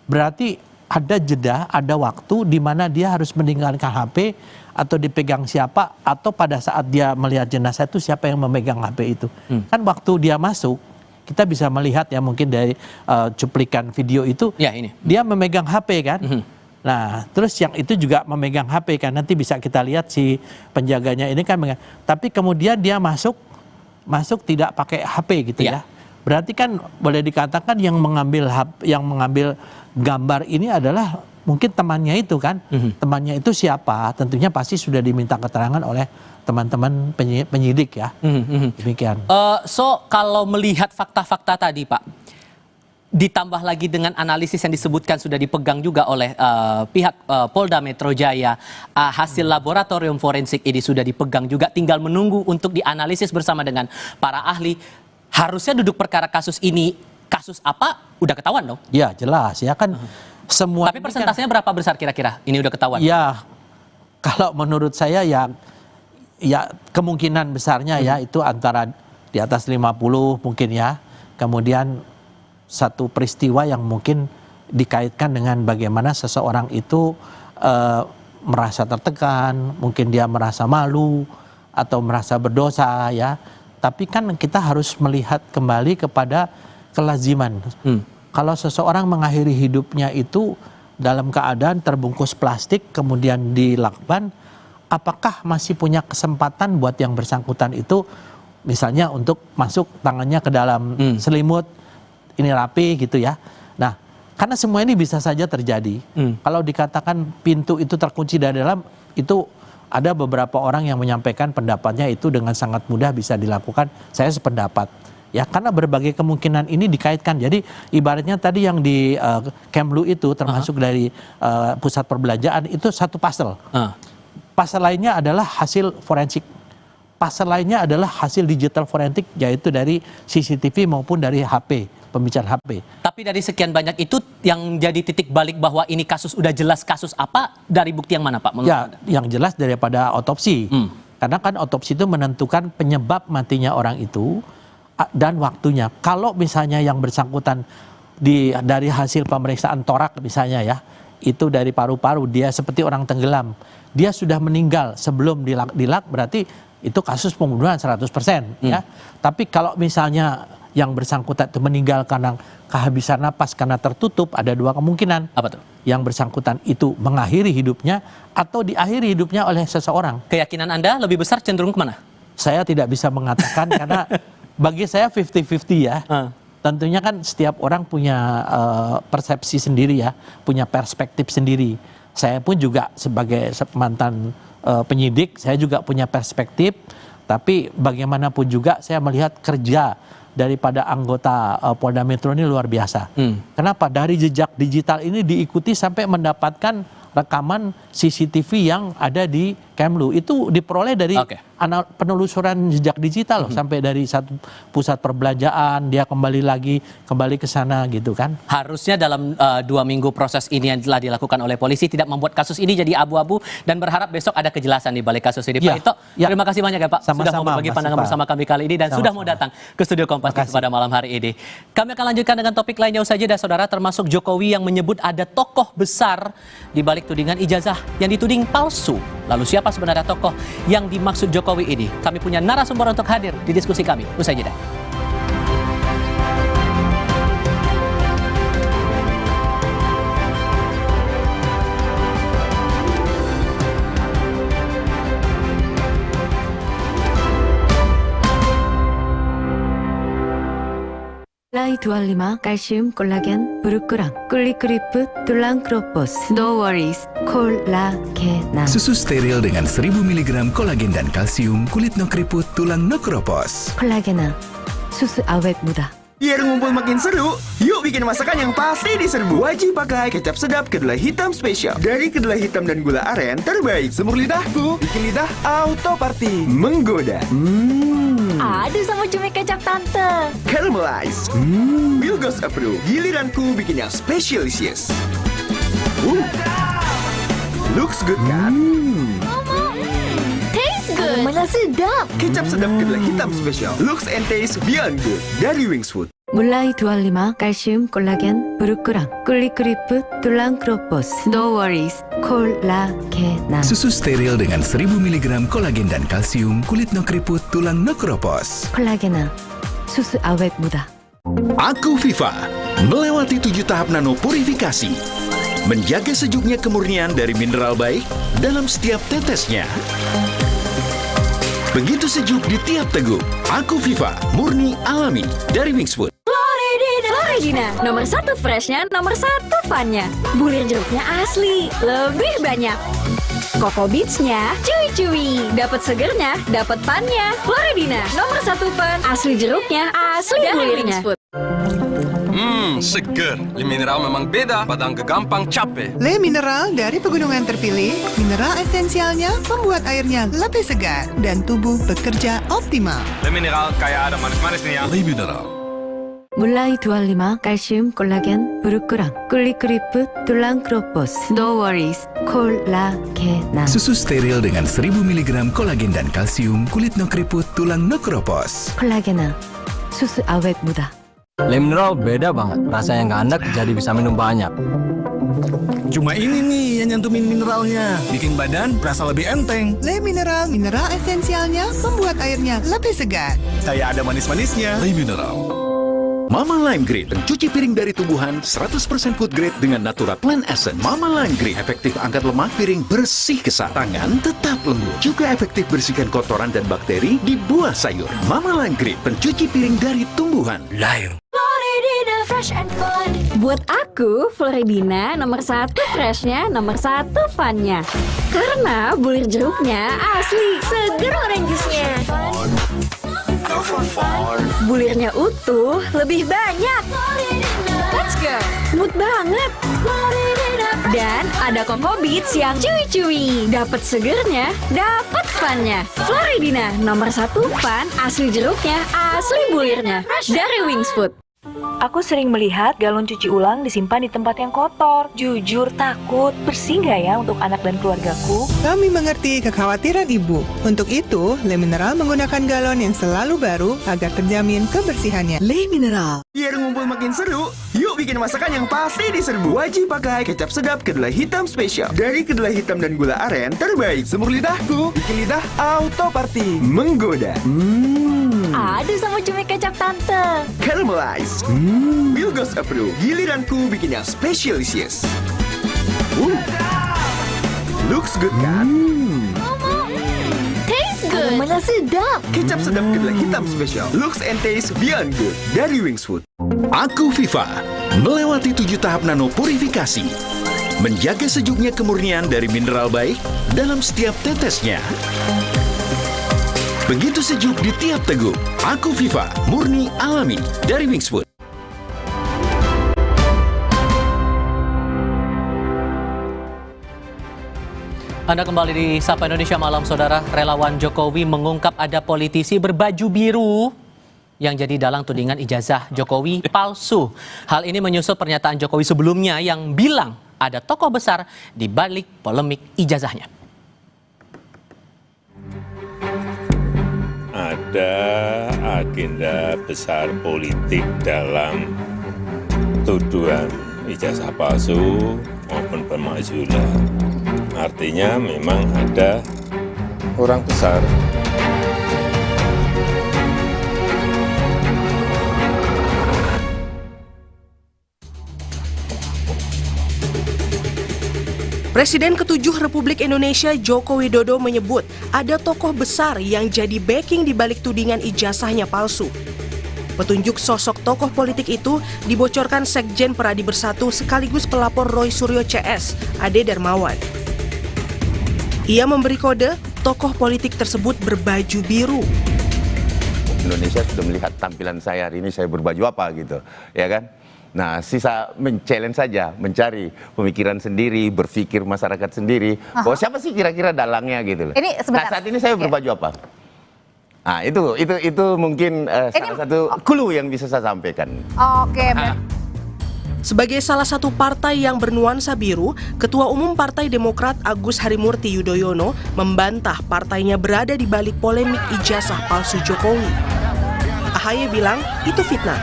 berarti ada jeda, ada waktu di mana dia harus meninggalkan HP atau dipegang siapa, atau pada saat dia melihat jenazah itu siapa yang memegang HP itu. Kan waktu dia masuk, kita bisa melihat ya mungkin dari cuplikan video itu, ya, ini. Dia memegang HP kan. Nah, terus yang itu juga memegang HP kan, nanti bisa kita lihat si penjaganya ini kan memegang. Tapi kemudian dia masuk tidak pakai HP gitu ya. Berarti kan boleh dikatakan yang mengambil gambar ini adalah mungkin temannya itu kan. Temannya itu siapa? Tentunya pasti sudah diminta keterangan oleh teman-teman penyidik ya. Demikian. So kalau melihat fakta-fakta tadi Pak, ditambah lagi dengan analisis yang disebutkan sudah dipegang juga oleh pihak Polda Metro Jaya, hasil laboratorium forensik ini sudah dipegang juga, tinggal menunggu untuk dianalisis bersama dengan para ahli. Harusnya duduk perkara kasus ini, kasus apa, udah ketahuan dong? Ya jelas ya kan semua. Tapi persentasenya berapa besar kira-kira ini udah ketahuan? Ya kalau menurut saya ya kemungkinan besarnya ya itu antara di atas 50 mungkin ya. Kemudian satu peristiwa yang mungkin dikaitkan dengan bagaimana seseorang itu merasa tertekan, mungkin dia merasa malu atau merasa berdosa ya. Tapi kan kita harus melihat kembali kepada kelaziman. Kalau seseorang mengakhiri hidupnya itu dalam keadaan terbungkus plastik kemudian dilakban, apakah masih punya kesempatan buat yang bersangkutan itu misalnya untuk masuk tangannya ke dalam selimut, ini rapi gitu ya. Nah, karena semua ini bisa saja terjadi. Kalau dikatakan pintu itu terkunci dari dalam, itu ada beberapa orang yang menyampaikan pendapatnya itu dengan sangat mudah bisa dilakukan. Saya sependapat. Ya, karena berbagai kemungkinan ini dikaitkan. Jadi ibaratnya tadi yang di Kemlu itu termasuk dari pusat perbelanjaan itu satu pasal. Pasal lainnya adalah hasil forensik. Pasal lainnya adalah hasil digital forensik yaitu dari CCTV maupun dari HP, pembicaraan HP. Tapi dari sekian banyak itu yang jadi titik balik bahwa ini kasus udah jelas kasus apa, dari bukti yang mana Pak? Ya, yang jelas daripada otopsi. Karena kan otopsi itu menentukan penyebab matinya orang itu dan waktunya. Kalau misalnya yang bersangkutan dari hasil pemeriksaan torak misalnya ya, itu dari paru-paru, dia seperti orang tenggelam. Dia sudah meninggal sebelum dilak berarti itu kasus pembunuhan 100% ya. Tapi kalau misalnya yang bersangkutan itu meninggal karena kehabisan napas karena tertutup, ada dua kemungkinan. Apa tuh? Yang bersangkutan itu mengakhiri hidupnya atau diakhiri hidupnya oleh seseorang. Keyakinan Anda lebih besar cenderung kemana? Saya tidak bisa mengatakan karena bagi saya 50-50 ya. Tentunya kan setiap orang punya persepsi sendiri ya, punya perspektif sendiri. Saya pun juga sebagai mantan penyidik, saya juga punya perspektif. Tapi bagaimanapun juga saya melihat kerja daripada anggota Polda Metro ini luar biasa. Kenapa? Dari jejak digital ini diikuti sampai mendapatkan rekaman CCTV yang ada di Kemlu. Itu diperoleh dari penelusuran jejak digital loh, sampai dari satu pusat perbelanjaan, dia kembali ke sana gitu kan. Harusnya dalam 2 minggu proses ini yang telah dilakukan oleh polisi tidak membuat kasus ini jadi abu-abu, dan berharap besok ada kejelasan di balik kasus ini. Pak Ito, terima kasih banyak ya Pak. Sama-sama, sudah mau berbagi pandangan bersama kami kali ini dan sudah mau datang ke studio Kompas pada malam hari ini. Kami akan lanjutkan dengan topik lainnya usai jeda saudara, termasuk Jokowi yang menyebut ada tokoh besar di balik tudingan ijazah yang dituding palsu. Lalu siapa sebenarnya tokoh yang dimaksud Jokowi ini? Kami punya narasumber untuk hadir di diskusi kami usai jeda. Mulai 25 kalsium 콜라겐 부르크랑 꿀리크리프 툴랑크로포스 No worries 콜라겐 Susu steril dengan 1000 mg kolagen dan kalsium, kulit no keriput, tulang no keropos. 콜라겐아 수수 awet muda. Biar ngumpul makin seru, yuk bikin masakan yang pasti diserbu. Wajib pakai kecap sedap kedelai hitam spesial. Dari kedelai hitam dan gula aren terbaik. Semur lidahku, bikin lidah auto party. Menggoda. Aduh sama cumi kecap tante. Caramelize. Milgos approve. Giliranku bikin yang spesialisius. Looks good kan? Taste good. Aromanya sedap. Kecap sedap kedelai hitam spesial. Looks and taste beyond good. Dari Wings Food. Mulai 25 kalsium 콜라겐 부르크랑 꿀리크리프 툴랑크로포스 No worries 콜라겐 Susu steril dengan 1000 mg kolagen dan kalsium, kulit no keriput, tulang no keropos. 콜라겐아 수수 awet muda. Aku Viva melewati 7 tahap nano purifikasi, menjaga sejuknya kemurnian dari mineral baik dalam setiap tetesnya. Begitu sejuk di tiap teguk. Aku Viva murni alami dari Wings Food. Floridina, nomor 1 freshnya, nomor 1 funnya. Bulir jeruknya asli, lebih banyak. Coco Beats-nya cuy-cuy, dapat segernya, dapat funnya. Floridina, nomor 1 fun, asli jeruknya, asli bulirnya. Seger. Le Mineral memang beda, badan gampang capek. Le Mineral dari pegunungan terpilih, mineral esensialnya membuat airnya lebih segar dan tubuh bekerja optimal. Le Mineral kayak ada manis-manis nih ya. Le Mineral. Mulai 25 kalsium 콜라겐 부르크랑 꿀리크리프 툴랑크로포스 No worries 콜라겐 Susu steril dengan 1000 mg kolagen dan kalsium, kulit no keriput, tulang no keropos. 콜라겐아 수수 awet muda. Le Mineral beda banget, rasanya nggak enak jadi bisa minum banyak. Cuma ini nih yang nyantumin mineralnya, bikin badan berasa lebih enteng. Le Mineral, mineral esensialnya membuat airnya lebih segar. Kayak ada manis-manisnya. Le Mineral. Mama Lime Green, pencuci piring dari tumbuhan 100% food grade dengan Natura Plant Essence. Mama Lime Green efektif angkat lemak piring, bersih kesat, tangan tetap lembut. Juga efektif bersihkan kotoran dan bakteri di buah sayur. Mama Lime Green, pencuci piring dari tumbuhan. Lime. Floridina fresh and fun. Buat aku, Floridina nomor 1 freshnya, nomor 1 funnya. Karena bulir jeruknya asli, seger orange-nya. Bulirnya utuh, lebih banyak. Let's go. Mood banget. Dan ada Coco Beats yang cuy-cuy. Dapat segernya, dapat funnya. Floridina nomor 1 fun, asli jeruknya, asli bulirnya. Dari Wings Food. Aku sering melihat galon cuci ulang disimpan di tempat yang kotor. Jujur takut, bersih nggak ya untuk anak dan keluargaku? Kami mengerti kekhawatiran ibu. Untuk itu, Le Mineral menggunakan galon yang selalu baru agar terjamin kebersihannya. Le Mineral. Biar ngumpul makin seru, yuk bikin masakan yang pasti diserbu. Wajib pakai kecap sedap kedelai hitam spesial. Dari kedelai hitam dan gula aren terbaik. Semur lidahku, bikin lidah auto party. Menggoda. Aduh sama cumi kecap tante. Caramelize. Milgos approve. Giliranku bikin yang spesialisius. Looks good kan? Taste good. Aromanya sedap. Kecap sedap kedelai hitam spesial. Looks and taste beyond good. Dari Wings Food. Aku Viva melewati 7 tahap nano purifikasi, menjaga sejuknya kemurnian dari mineral baik dalam setiap tetesnya. Begitu sejuk di tiap teguk. Aku Viva murni alami dari Wings Food. Anda kembali di Sapa Indonesia Malam, Saudara. Relawan Jokowi mengungkap ada politisi berbaju biru yang jadi dalang tudingan ijazah Jokowi palsu. Hal ini menyusul pernyataan Jokowi sebelumnya yang bilang ada tokoh besar di balik polemik ijazahnya. Ada agenda besar politik dalam tuduhan ijazah palsu maupun pemakzulan. Artinya memang ada orang besar. Presiden ke-7 Republik Indonesia Joko Widodo menyebut ada tokoh besar yang jadi backing di balik tudingan ijazahnya palsu. Petunjuk sosok tokoh politik itu dibocorkan Sekjen Peradi Bersatu sekaligus pelapor Roy Suryo CS, Ade Darmawan. Ia memberi kode tokoh politik tersebut berbaju biru. Indonesia sudah melihat tampilan saya hari ini, saya berbaju apa gitu, ya kan? Nah, sisa men-challenge saja, mencari pemikiran sendiri, berpikir masyarakat sendiri. Bahwa siapa sih kira-kira dalangnya gitu loh. Nah, saat ini saya berbaju apa? Nah, itu mungkin salah satu clue yang bisa saya sampaikan. Oke. Sebagai salah satu partai yang bernuansa biru, Ketua Umum Partai Demokrat Agus Harimurti Yudhoyono membantah partainya berada di balik polemik ijazah palsu Jokowi. AHY bilang itu fitnah.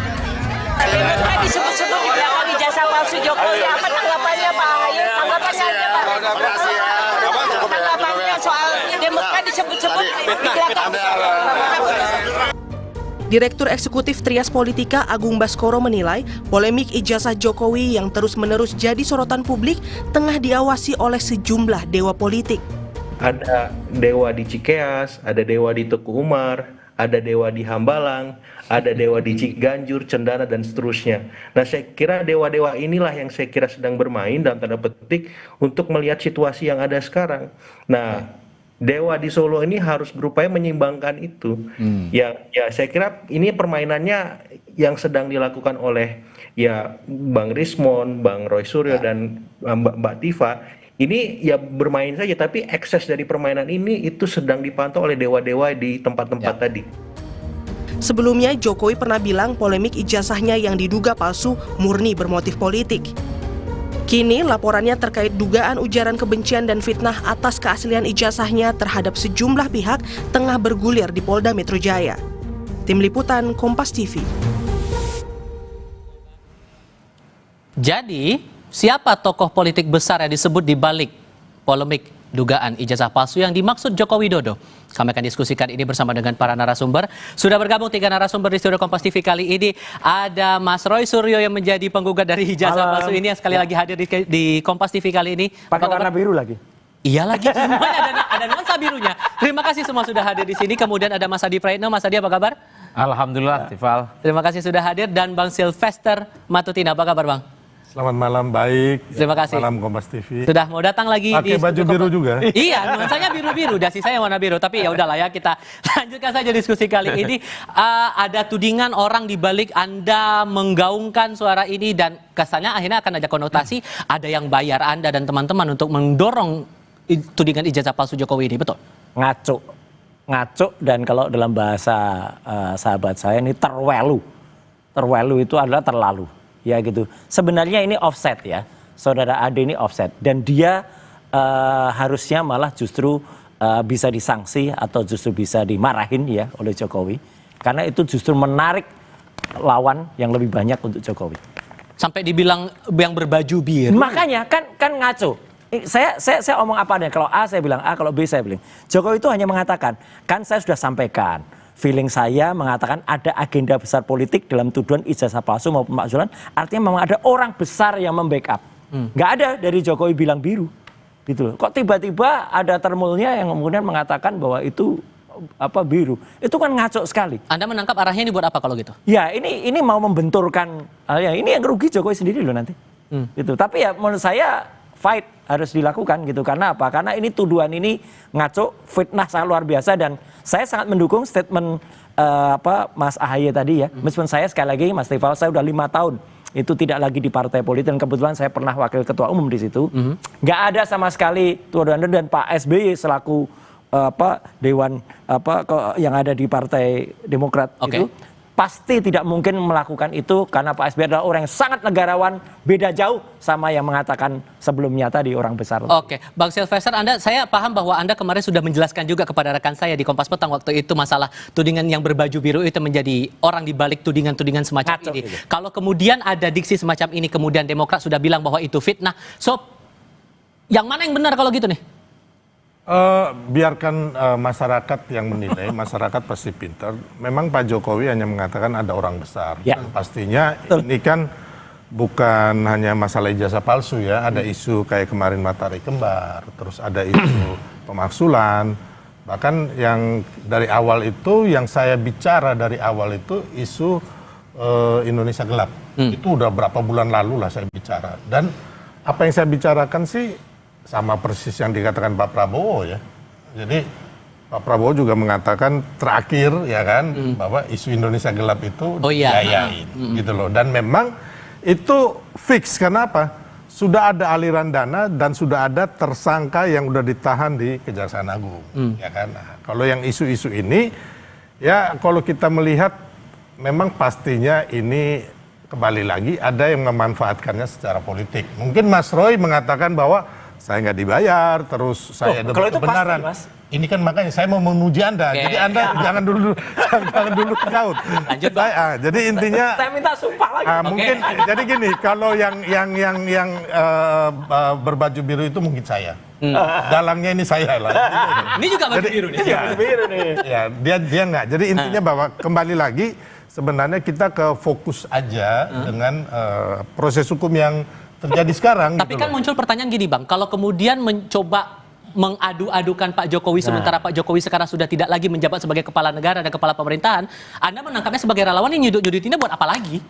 Kan disebut-sebut di belakang ijazah palsu Jokowi. Apa tanggapannya Pak AHY? Tanggapannya aja Pak. Tanggapannya soal Demokrat disebut-sebut di belakang. Direktur Eksekutif Trias Politika Agung Baskoro menilai polemik ijazah Jokowi yang terus-menerus jadi sorotan publik tengah diawasi oleh sejumlah dewa politik. Ada dewa di Cikeas, ada dewa di Teguh Umar, ada dewa di Hambalang, ada dewa di Ciganjur, Cendana, dan seterusnya. Nah, saya kira dewa-dewa inilah yang saya kira sedang bermain dalam tanda petik untuk melihat situasi yang ada sekarang. Nah, dewa di Solo ini harus berupaya menyeimbangkan itu. Ya saya kira ini permainannya yang sedang dilakukan oleh ya Bang Rismon, Bang Roy Suryo, dan Mbak Tifa. Ini ya bermain saja, tapi ekses dari permainan ini itu sedang dipantau oleh dewa-dewa di tempat-tempat tadi. Sebelumnya Jokowi pernah bilang polemik ijazahnya yang diduga palsu murni bermotif politik. Kini laporannya terkait dugaan ujaran kebencian dan fitnah atas keaslian ijazahnya terhadap sejumlah pihak tengah bergulir di Polda Metro Jaya. Tim Liputan Kompas TV. Jadi, siapa tokoh politik besar yang disebut di balik polemik dugaan ijazah palsu yang dimaksud Joko Widodo? Kami akan diskusikan ini bersama dengan para narasumber. Sudah bergabung 3 narasumber di studio Kompas TV kali ini. Ada Mas Roy Suryo yang menjadi penggugat dari ijazah palsu ini yang sekali lagi hadir di Kompas TV kali ini. Pakai warna biru lagi. Iya lagi, semuanya ada nuansa birunya. Terima kasih semua sudah hadir di sini. Kemudian ada Mas Adi Praetno. Mas Adi, apa kabar? Alhamdulillah, Tifal. Terima kasih sudah hadir. Dan Bang Sylvester Matutina, apa kabar Bang? Selamat malam, baik. Terima kasih. Malam Kompas TV. Sudah mau datang lagi pakai baju biru juga. Iya, nuansanya biru-biru. Dasi saya warna biru. Tapi ya udahlah ya, kita lanjutkan saja diskusi kali ini. Ada tudingan orang di balik Anda menggaungkan suara ini dan kesannya akhirnya akan ada konotasi ada yang bayar Anda dan teman-teman untuk mendorong tudingan ijazah palsu Jokowi ini, betul? Ngaco dan kalau dalam bahasa sahabat saya ini terwelu. Terwelu itu adalah terlalu. Ya gitu. Sebenarnya ini offset ya, saudara Ade ini offset dan dia harusnya malah justru bisa disangsi atau justru bisa dimarahin ya oleh Jokowi karena itu justru menarik lawan yang lebih banyak untuk Jokowi. Sampai dibilang yang berbaju biru. Makanya kan ngaco. Saya omong apa adanya. Kalau A saya bilang A, kalau B saya bilang. Jokowi itu hanya mengatakan kan saya sudah sampaikan. Feeling saya mengatakan ada agenda besar politik dalam tuduhan ijazah palsu maupun pemakzulan. Artinya memang ada orang besar yang membackup. Nggak ada dari Jokowi bilang biru. Gitu loh. Kok tiba-tiba ada termulnya yang kemudian mengatakan bahwa itu biru. Itu kan ngaco sekali. Anda menangkap arahnya ini buat apa kalau gitu? Ya ini mau membenturkan. Ya, ini yang rugi Jokowi sendiri loh nanti. Gitu. Tapi ya menurut saya fight harus dilakukan gitu. Karena apa? Karena ini tuduhan ini ngaco, fitnah sangat luar biasa dan saya sangat mendukung statement Mas AHY tadi ya. Meskipun saya sekali lagi Mas Tifal saya udah 5 tahun itu tidak lagi di partai politik dan kebetulan saya pernah wakil ketua umum di situ. Nggak ada sama sekali tuduhan dan Pak SBY selaku dewan yang ada di Partai Demokrat itu pasti tidak mungkin melakukan itu karena Pak SBY adalah orang yang sangat negarawan, beda jauh sama yang mengatakan sebelumnya tadi orang besar. Oke, Bang Sylvester, saya paham bahwa Anda kemarin sudah menjelaskan juga kepada rekan saya di Kompas Petang waktu itu masalah tudingan yang berbaju biru itu menjadi orang di balik tudingan-tudingan semacam ini. Gitu. Kalau kemudian ada diksi semacam ini, kemudian Demokrat sudah bilang bahwa itu fitnah, so yang mana yang benar kalau gitu nih? Biarkan masyarakat yang menilai, masyarakat pasti pintar. Memang Pak Jokowi hanya mengatakan ada orang besar. Ya. Dan pastinya ini kan bukan hanya masalah ijazah palsu ya, ada isu kayak kemarin matahari kembar, terus ada isu pemaksulan. Bahkan yang dari awal itu, yang saya bicara dari awal itu isu Indonesia Gelap. Itu udah berapa bulan lalu lah saya bicara. Dan apa yang saya bicarakan sih sama persis yang dikatakan Pak Prabowo ya. Jadi Pak Prabowo juga mengatakan terakhir ya kan bahwa isu Indonesia Gelap itu dibiayain gitu loh. Dan memang itu fix, karena apa? Sudah ada aliran dana dan sudah ada tersangka yang udah ditahan di Kejaksaan Agung, ya kan. Nah, kalau yang isu-isu ini, ya kalau kita melihat, memang pastinya ini kembali lagi ada yang memanfaatkannya secara politik. Mungkin Mas Roy mengatakan bahwa saya nggak dibayar, terus saya ada kebenaran. Ini kan makanya saya mau menguji Anda. Jadi Anda jangan dulu jauh. Lanjut, Pak. Jadi intinya saya minta sumpah lagi. Mungkin jadi gini, kalau yang berbaju biru itu mungkin saya. Dalangnya ini saya lah. Ini juga baju biru nih. Ya, dia nggak. Jadi intinya bahwa kembali lagi sebenarnya kita ke fokus aja dengan proses hukum yang terjadi sekarang. Tapi kan muncul pertanyaan gini, Bang, kalau kemudian mencoba mengadu-adukan Pak Jokowi sementara Pak Jokowi sekarang sudah tidak lagi menjabat sebagai kepala negara dan kepala pemerintahan, Anda menangkapnya sebagai relawan yang nyudut-nyudutinnya buat apa lagi?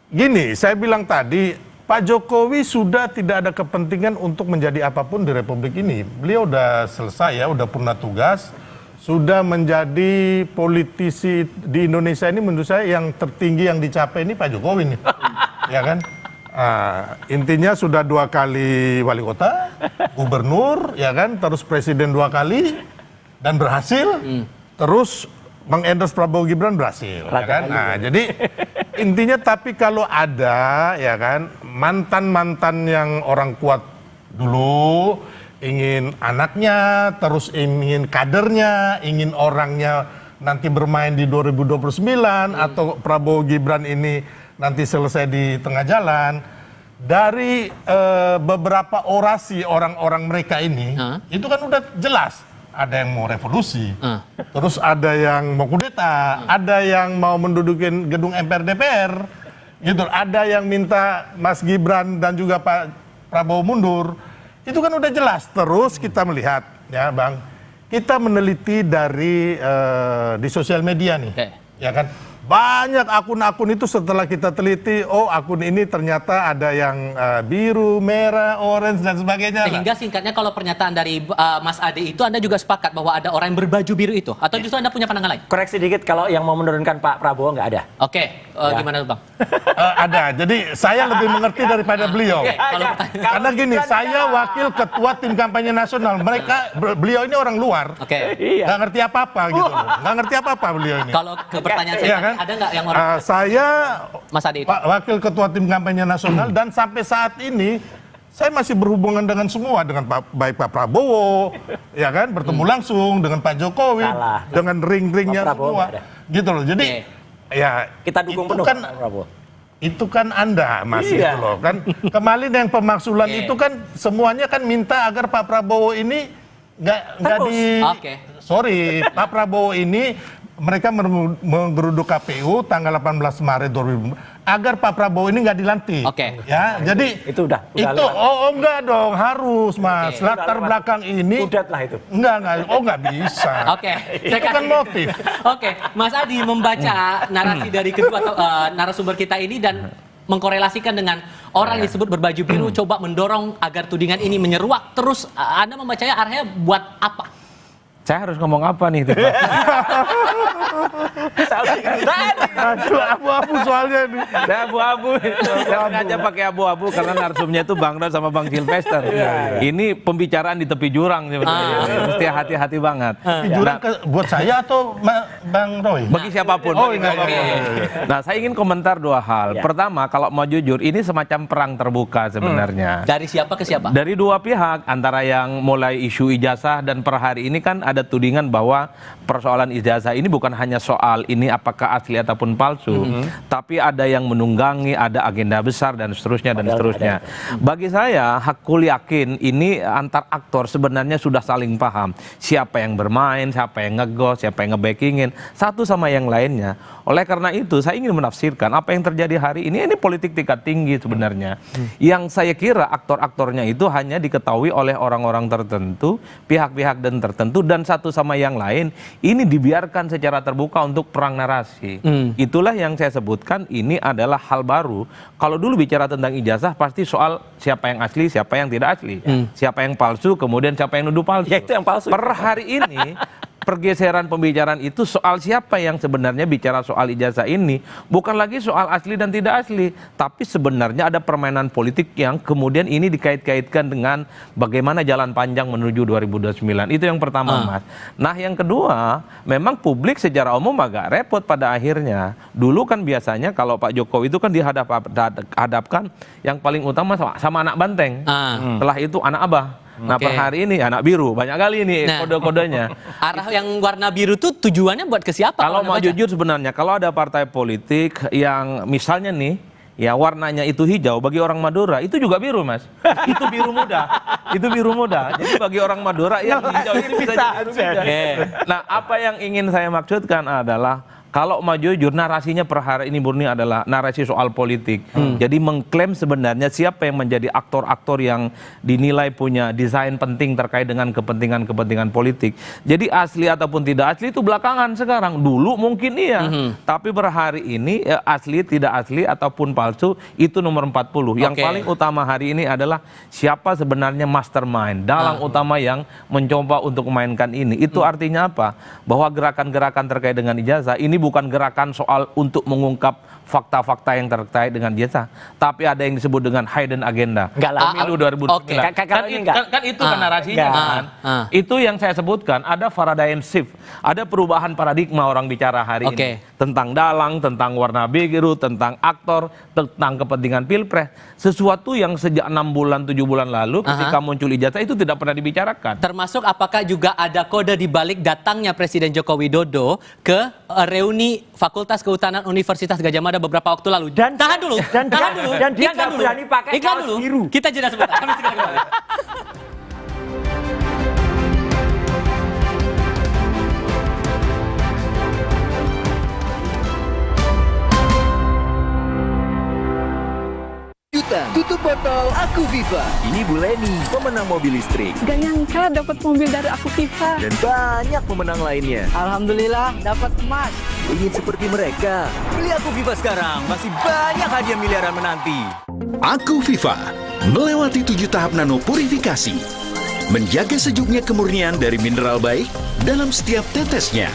Gini, saya bilang tadi, Pak Jokowi sudah tidak ada kepentingan untuk menjadi apapun di Republik ini. Beliau udah selesai ya, udah purna tugas, sudah menjadi politisi di Indonesia ini. Menurut saya yang tertinggi yang dicapai ini Pak Jokowi nih, ya kan? Intinya sudah 2 kali wali kota, gubernur, ya kan, terus presiden 2 kali dan berhasil, terus mengendorse Prabowo Gibran berhasil, ya kan. Nah, jadi intinya tapi kalau ada, ya kan, mantan-mantan yang orang kuat dulu ingin anaknya, terus ingin kadernya, ingin orangnya nanti bermain di 2029 atau Prabowo Gibran ini nanti selesai di tengah jalan. Dari beberapa orasi orang-orang mereka ini, itu kan udah jelas. Ada yang mau revolusi, terus ada yang mau kudeta, ada yang mau mendudukin gedung MPR DPR, gitu. Ada yang minta Mas Gibran dan juga Pak Prabowo mundur. Itu kan udah jelas. Terus kita melihat, ya Bang, kita meneliti dari di sosial media nih, ya kan. Banyak akun-akun itu setelah kita teliti, oh akun ini ternyata ada yang biru, merah, orange dan sebagainya. Sehingga singkatnya kalau pernyataan dari Mas Ade itu Anda juga sepakat bahwa ada orang yang berbaju biru itu? Atau justru Anda punya pandangan lain? Koreksi dikit, kalau yang mau menurunkan Pak Prabowo nggak ada. Oke, gimana Bang? Ada, jadi saya lebih mengerti daripada beliau. Karena gini, saya wakil ketua tim kampanye nasional. Beliau ini orang luar, nggak ngerti apa-apa gitu. Nggak ngerti apa-apa beliau ini. Kalau ke pertanyaan saya, kan? Ada nggak yang orang? Saya Mas Ade itu? wakil ketua tim kampanye nasional dan sampai saat ini saya masih berhubungan dengan semua, dengan baik Pak Prabowo, ya kan, bertemu langsung dengan Pak Jokowi, dengan ring-ringnya semua, gitu loh. Jadi ya kita dukung penuh kan, Pak Prabowo. Itu kan Anda masih itu loh kan. Kemarin yang pemaksulan itu kan semuanya kan minta agar Pak Prabowo ini nggak di. Sorry, Pak Prabowo ini mereka menggeruduk KPU tanggal 18 Maret 2020 agar Pak Prabowo ini nggak dilantik. Ya, jadi itu udah enggak dong, harus Mas. Latar belakang ini lah itu. Enggak bisa. Itu kan motif. Mas Adi membaca narasi dari kedua narasumber kita ini dan mengkorelasikan dengan orang yang disebut berbaju biru coba mendorong agar tudingan ini menyeruak terus. Anda membacanya arahnya buat apa? Saya harus ngomong apa nih? Abu-abu soalnya nih. Saya abu-abu. Saya sengaja pakai abu-abu karena narsumnya itu Bang Ron sama Bang Sylvester. Ini pembicaraan di tepi jurang sebenarnya. Mesti hati-hati banget. Tepi jurang buat saya atau Bang Roy? Bagi siapapun. Nah, saya ingin komentar 2 hal. Pertama, kalau mau jujur, ini semacam perang terbuka sebenarnya. Dari siapa ke siapa? Dari 2 pihak, antara yang mulai isu ijazah dan per hari ini kan ada tudingan bahwa persoalan ijazah ini bukan hanya soal ini apakah asli ataupun palsu, tapi ada yang menunggangi, ada agenda besar dan seterusnya dan seterusnya. Bagi saya, hakul yakin ini antar aktor sebenarnya sudah saling paham siapa yang bermain, siapa yang ngegos, siapa yang ngebackingin satu sama yang lainnya. Oleh karena itu, saya ingin menafsirkan apa yang terjadi hari ini politik tingkat tinggi sebenarnya. Yang saya kira aktor-aktornya itu hanya diketahui oleh orang-orang tertentu, pihak-pihak dan tertentu, dan satu sama yang lain ini dibiarkan secara terbuka untuk perang narasi. Itulah yang saya sebutkan ini adalah hal baru. Kalau dulu bicara tentang ijazah pasti soal siapa yang asli, siapa yang tidak asli, siapa yang palsu, kemudian siapa yang nuduh palsu. Ya itu yang palsu. Per hari ini pergeseran pembicaraan itu soal siapa yang sebenarnya bicara soal ijazah ini, bukan lagi soal asli dan tidak asli, tapi sebenarnya ada permainan politik yang kemudian ini dikait-kaitkan dengan bagaimana jalan panjang menuju 2029. Itu yang pertama, Mas. Nah, yang kedua, memang publik secara umum agak repot pada akhirnya. Dulu kan biasanya kalau Pak Jokowi itu kan dihadapkan yang paling utama sama anak banteng. Setelah itu anak abah. Nah, per hari ini anak biru, banyak kali ini kode-kodenya. Arah yang warna biru tuh tujuannya buat ke siapa? Kalau mau jujur sebenarnya, kalau ada partai politik yang misalnya nih, ya warnanya itu hijau, bagi orang Madura itu juga biru, Mas. Itu biru muda. Itu biru muda. Jadi bagi orang Madura yang hijau itu bisa jadi biru muda. Nah, apa yang ingin saya maksudkan adalah kalau mau jujur, narasinya per hari ini murni adalah narasi soal politik. Jadi mengklaim sebenarnya siapa yang menjadi aktor-aktor yang dinilai punya desain penting terkait dengan kepentingan-kepentingan politik. Jadi asli ataupun tidak asli itu belakangan sekarang. Dulu mungkin iya. Tapi per hari ini asli, tidak asli ataupun palsu itu nomor 40. Yang paling utama hari ini adalah siapa sebenarnya mastermind, dalang utama yang mencoba untuk memainkan ini. Itu artinya apa? Bahwa gerakan-gerakan terkait dengan ijazah ini bukan gerakan soal untuk mengungkap fakta-fakta yang terkait dengan ijazah, tapi ada yang disebut dengan hidden agenda. Pemilu 2009. Kan itu kan narasinya kan. Itu yang saya sebutkan, ada paradigm shift, ada perubahan paradigma orang bicara hari ini. Tentang dalang, tentang warna biru, tentang aktor, tentang kepentingan pilpres. Sesuatu yang sejak 6 bulan, 7 bulan lalu ketika muncul ijazah itu tidak pernah dibicarakan. Termasuk apakah juga ada kode di balik datangnya Presiden Joko Widodo ke reuni Fakultas Kehutanan Universitas Gadjah Mada beberapa waktu lalu. Tahan dulu. Dan dia nggak berani pakai kaos biru. Kita jeda sebentar. Kami segera kembali. Tutup botol Aku Viva. Ini Bu Leni, pemenang mobil listrik. Gak nyangka dapat mobil dari Aku Viva. Dan banyak pemenang lainnya. Alhamdulillah dapat emas. Ingin seperti mereka? Beli Aku Viva sekarang, masih banyak hadiah miliaran menanti. Aku Viva melewati 7 tahap nano purifikasi, menjaga sejuknya kemurnian dari mineral baik dalam setiap tetesnya.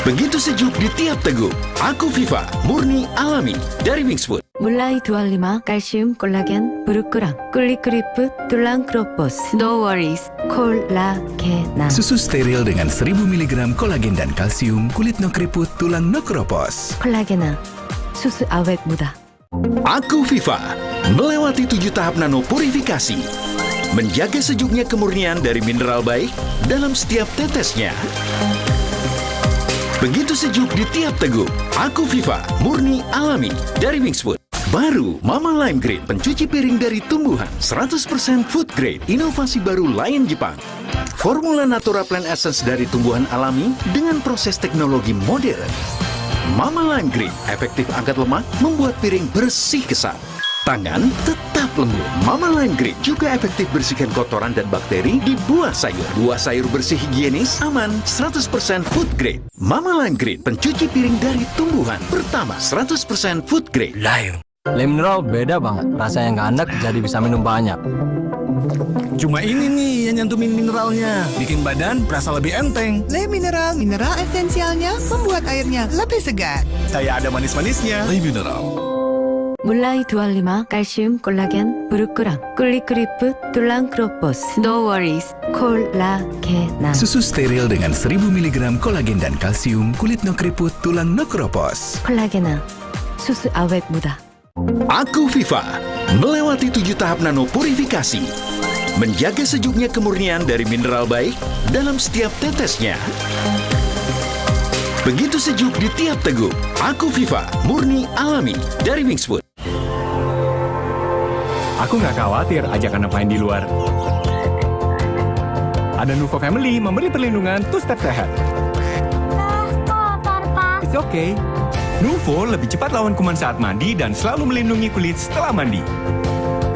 Begitu sejuk di tiap teguk. Aku Viva, murni alami dari Wingsfood. mulai 25 칼슘 콜라겐 부르크랑 꿀리크리프 툴랑 크로포스 No worries 콜라게나 Susu steril dengan 1000 mg kolagen dan kalsium, kulit no keriput, tulang no keropos. 콜라게나 수수 awet muda. Aku Viva melewati 7 tahap nano purifikasi, menjaga sejuknya kemurnian dari mineral baik dalam setiap tetesnya. Begitu sejuk di tiap teguk. Aku Viva, murni alami dari Wingsfood. Baru Mama Lime Grade, pencuci piring dari tumbuhan, 100% food grade, inovasi baru Lion Jepang. Formula Natura Plant Essence dari tumbuhan alami dengan proses teknologi modern. Mama Lime Grade, efektif angkat lemak, membuat piring bersih kesat. Tangan tetap lembut. Mama Lime Grade juga efektif bersihkan kotoran dan bakteri di buah sayur. Buah sayur bersih higienis, aman, 100% food grade. Mama Lime Grade, pencuci piring dari tumbuhan, pertama 100% food grade. Lime. Le mineral beda banget. Rasanya nggak enak, jadi bisa minum banyak. Cuma ini nih yang nyantumin mineralnya, bikin badan berasa lebih enteng. Le Mineral, mineral esensialnya membuat airnya lebih segar. Saya ada manis-manisnya. Le Mineral. mulai 25 칼슘 콜라겐 부르크랑 꿀리크리프 툴랑 크로포스 No worries 콜라게나 Susu steril dengan 1000 mg kolagen dan kalsium, kulit no keriput, tulang no keropos. 콜라게나 수수 awet muda. Aku Viva melewati 7 tahap nano purifikasi, menjaga sejuknya kemurnian dari mineral baik dalam setiap tetesnya. Begitu sejuk di tiap teguk. Aku Viva, murni alami dari Wingsfood. Aku nggak khawatir ajak anak main di luar. Ada Nuvo Family memberi perlindungan two-step sehat. It's okay. Nuvo lebih cepat lawan kuman saat mandi dan selalu melindungi kulit setelah mandi.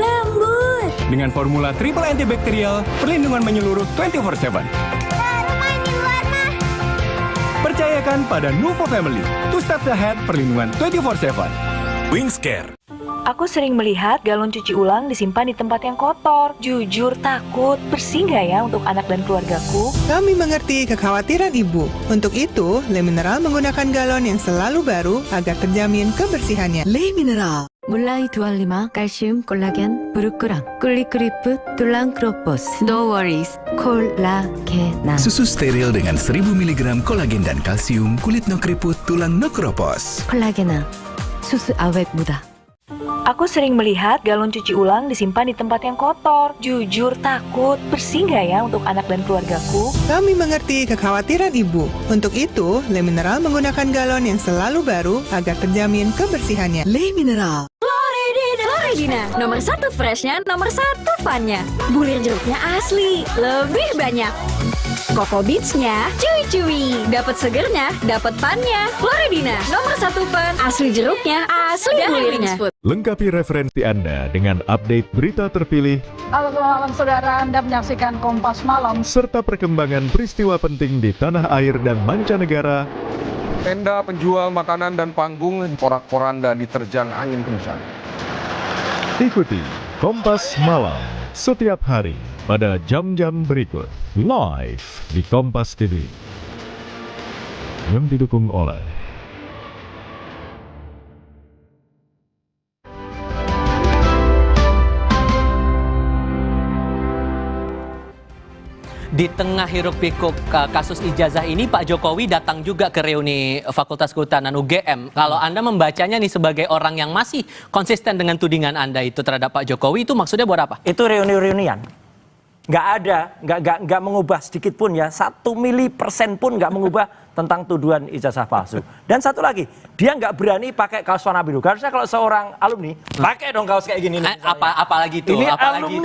Lembut. Dengan formula triple antibakterial, perlindungan menyeluruh 24/7. Percayakan pada Nuvo Family. Two steps ahead perlindungan 24/7. Wingscare. Aku sering melihat galon cuci ulang disimpan di tempat yang kotor. Jujur takut, bersih nggak ya untuk anak dan keluargaku? Kami mengerti kekhawatiran Ibu. Untuk itu, Le Mineral menggunakan galon yang selalu baru agar terjamin kebersihannya. Le Mineral. Mulai 25 kalsium 콜라겐 부르크랑 꿀리크리프 툴랑 크로포스. No worries. 콜라겐. Susu steril dengan 1000 mg kolagen dan kalsium, kulit no keriput, tulang no keropos. 콜라겐. 수수 awet muda. Aku sering melihat galon cuci ulang disimpan di tempat yang kotor. Jujur takut, bersih nggak ya untuk anak dan keluargaku? Kami mengerti kekhawatiran Ibu. Untuk itu, Le Mineral menggunakan galon yang selalu baru agar terjamin kebersihannya. Le Mineral. Floridina, nomor 1 freshnya, nomor 1 funnya. Bulir jeruknya asli, lebih banyak. Coco Beats-nya cuy-cuy, dapat segernya, dapat funnya. Floridina, nomor 1 fun, asli jeruknya, asli bulirnya. Lengkapi referensi Anda dengan update berita terpilih. Halo teman-teman saudara, Anda menyaksikan Kompas Malam. Serta perkembangan peristiwa penting di tanah air dan mancanegara. Tenda penjual makanan dan panggung, porak-poranda diterjang angin kencang. Ikuti Kompas Malam setiap hari pada jam-jam berikut. Live di Kompas TV. Yang didukung oleh Di tengah hiruk pikuk kasus ijazah ini, Pak Jokowi datang juga ke reuni Fakultas Kehutanan UGM. Kalau Anda membacanya nih sebagai orang yang masih konsisten dengan tudingan Anda itu terhadap Pak Jokowi, itu maksudnya buat apa? Itu reuni-reunian. Nggak ada, nggak mengubah sedikit pun ya, 1 milipersen pun nggak mengubah tentang tuduhan ijazah palsu. Dan satu lagi, dia nggak berani pakai kaos warna biru. Harusnya kalau seorang alumni, pakai dong kaos kayak gini. Apalagi itu? Ini apalagi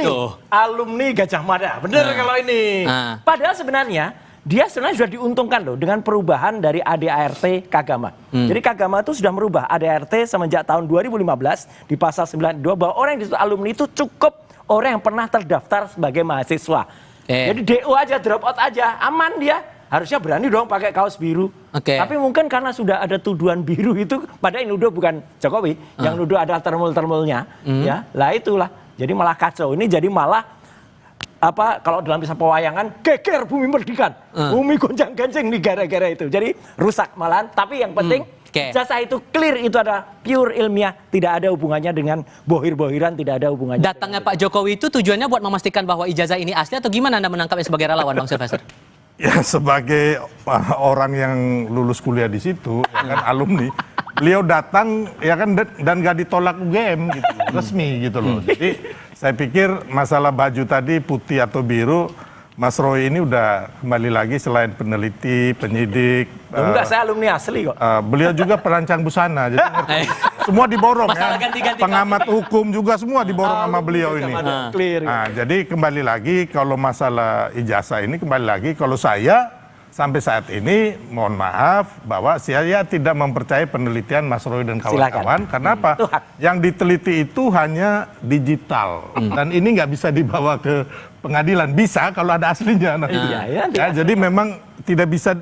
alumni Gajah Mada, bener kalau ini. Padahal sebenarnya, dia sebenarnya sudah diuntungkan loh dengan perubahan dari ADART Kagama. Jadi Kagama itu sudah merubah ADART semenjak tahun 2015 di pasal 92 bahwa orang yang disebut alumni itu cukup orang yang pernah terdaftar sebagai mahasiswa. Jadi DO aja, drop out aja, aman dia. Harusnya berani dong pakai kaos biru. Tapi mungkin karena sudah ada tuduhan biru itu, padahal yang nuduh bukan Jokowi, yang nuduh ada termul-termulnya. Ya, lah itulah. Jadi malah kacau. Ini jadi malah kalau dalam kisah pewayangan, geger bumi merdikan, bumi gonjang-ganjing nih gara-gara itu. Jadi rusak malahan. Tapi yang penting ijazah itu clear, itu ada pure ilmiah, tidak ada hubungannya dengan bohir-bohiran, tidak ada hubungannya. Datangnya Pak Jokowi itu tujuannya buat memastikan bahwa ijazah ini asli atau gimana Anda menangkapnya sebagai relawan, Bang Sylvester? Ya sebagai orang yang lulus kuliah di situ, ya kan alumni, beliau datang ya kan dan gak ditolak UGM gitu, resmi gitu loh. Jadi saya pikir masalah baju tadi putih atau biru, Mas Roy ini udah kembali lagi selain peneliti, penyidik. Enggak, saya alumni asli kok. Beliau juga perancang busana, jadi semua diborong ya. Pengamat hukum juga semua diborong sama beliau ini. Nah, jadi kembali lagi kalau masalah ijazah ini kembali lagi kalau saya sampai saat ini mohon maaf bahwa saya tidak mempercayai penelitian Mas Roy dan kawan-kawan. Karena apa? Yang diteliti itu hanya digital dan ini nggak bisa dibawa ke pengadilan. Bisa kalau ada aslinya. Jadi memang tidak bisa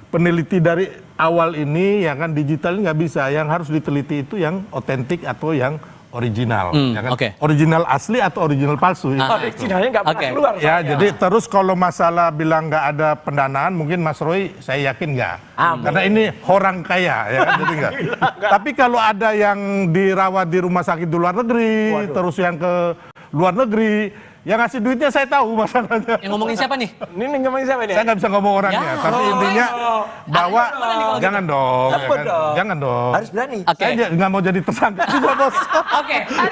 peneliti dari awal ini ya kan digital nggak bisa. Yang harus diteliti itu yang otentik atau yang original. Ya kan? Original asli atau original palsu. Originalnya nggak pernah keluar. Ya, jadi terus kalau masalah bilang nggak ada pendanaan, mungkin Mas Roy saya yakin nggak. Karena ini orang kaya ya kan, jadi nggak. Tapi kalau ada yang dirawat di rumah sakit di luar negeri, terus yang ke luar negeri, yang ngasih duitnya saya tahu masalahnya. Yang ngomongin siapa nih? Ini ngomongin siapa nih? Saya nggak bisa ngomong orangnya, tapi intinya bahwa jangan dong, ya kan? Jangan dong. Harus berani. Saya nggak mau jadi tersangka juga bos.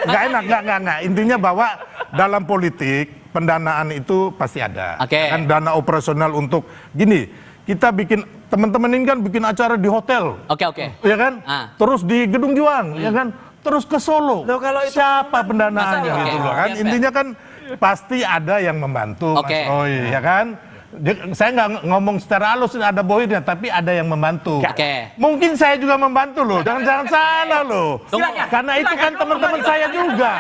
Nggak enak, nggak. Intinya bahwa dalam politik pendanaan itu pasti ada. Kan dana operasional untuk gini. Kita bikin teman-teman ini kan bikin acara di hotel. Ya kan? Terus di Gedung Juang, ya kan? Terus ke Solo. Siapa pendanaannya gitu loh kan? Intinya kan pasti ada yang membantu Mas Roy, ya kan? Saya nggak ngomong secara halus ada bohirnya, tapi ada yang membantu. Mungkin saya juga membantu loh, jangan salah loh. Karena itu kan teman-teman saya juga.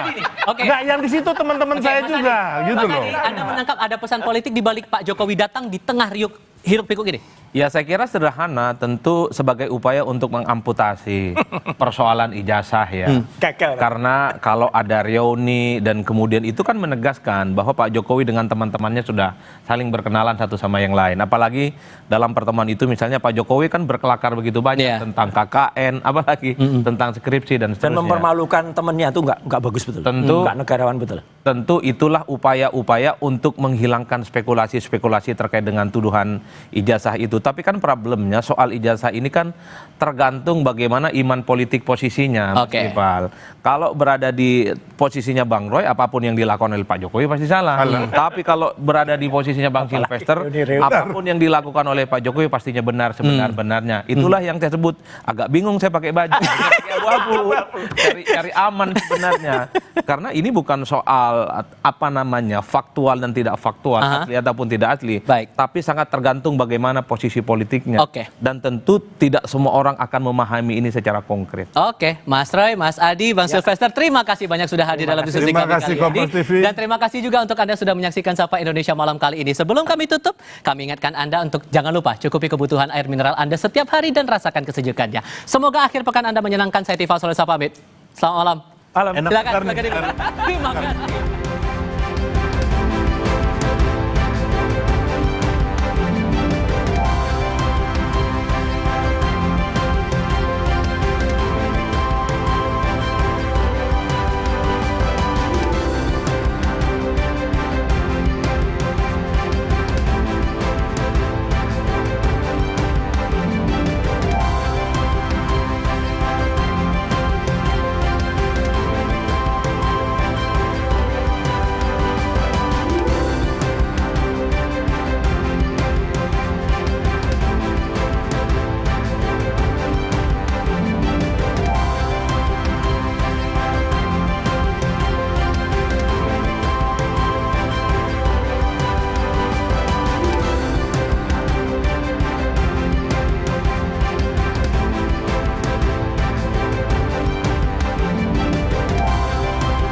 Nggak yang di situ teman-teman saya juga, gitu loh. Anda menangkap ada pesan politik di balik Pak Jokowi datang di tengah hiruk pikuk ini? Ya saya kira sederhana, tentu sebagai upaya untuk mengamputasi persoalan ijazah ya. Karena kalau ada reuni dan kemudian itu kan menegaskan bahwa Pak Jokowi dengan teman-temannya sudah saling berkenalan satu sama yang lain. Apalagi dalam pertemuan itu misalnya Pak Jokowi kan berkelakar begitu banyak tentang KKN, apalagi tentang skripsi dan seterusnya. Dan mempermalukan temannya itu nggak bagus betul. Tentu nggak negarawan betul. Tentu itulah upaya-upaya untuk menghilangkan spekulasi-spekulasi terkait dengan tuduhan ijazah itu. Tapi kan problemnya soal ijazah ini kan tergantung bagaimana iman politik posisinya, Mas Iqbal. Kalau berada di posisinya Bang Roy, apapun yang dilakukan oleh Pak Jokowi pasti salah. Tapi kalau berada di posisinya Bang Silvester, apapun yang dilakukan oleh Pak Jokowi pastinya benar sebenar-benarnya. Itulah yang saya sebut agak bingung saya pakai baju, pakai abu-abu, cari aman sebenarnya. Karena ini bukan soal apa namanya faktual dan tidak faktual, asli ataupun tidak asli, tapi sangat tergantung bagaimana posisi politiknya. Dan tentu tidak semua orang akan memahami ini secara konkret. Mas Roy, Mas Adi, Bang Silvester, terima kasih banyak sudah hadir dalam diskusi kami kali ini. Dan terima kasih juga untuk Anda sudah menyaksikan Sapa Indonesia malam kali ini. Sebelum kami tutup, kami ingatkan Anda untuk jangan lupa cukupi kebutuhan air mineral Anda setiap hari dan rasakan kesejukannya. Semoga akhir pekan Anda menyenangkan. Saya Tifal Solesa pamit. Selamat malam. Silakan. Terima kasih.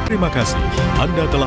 Terima kasih Anda telah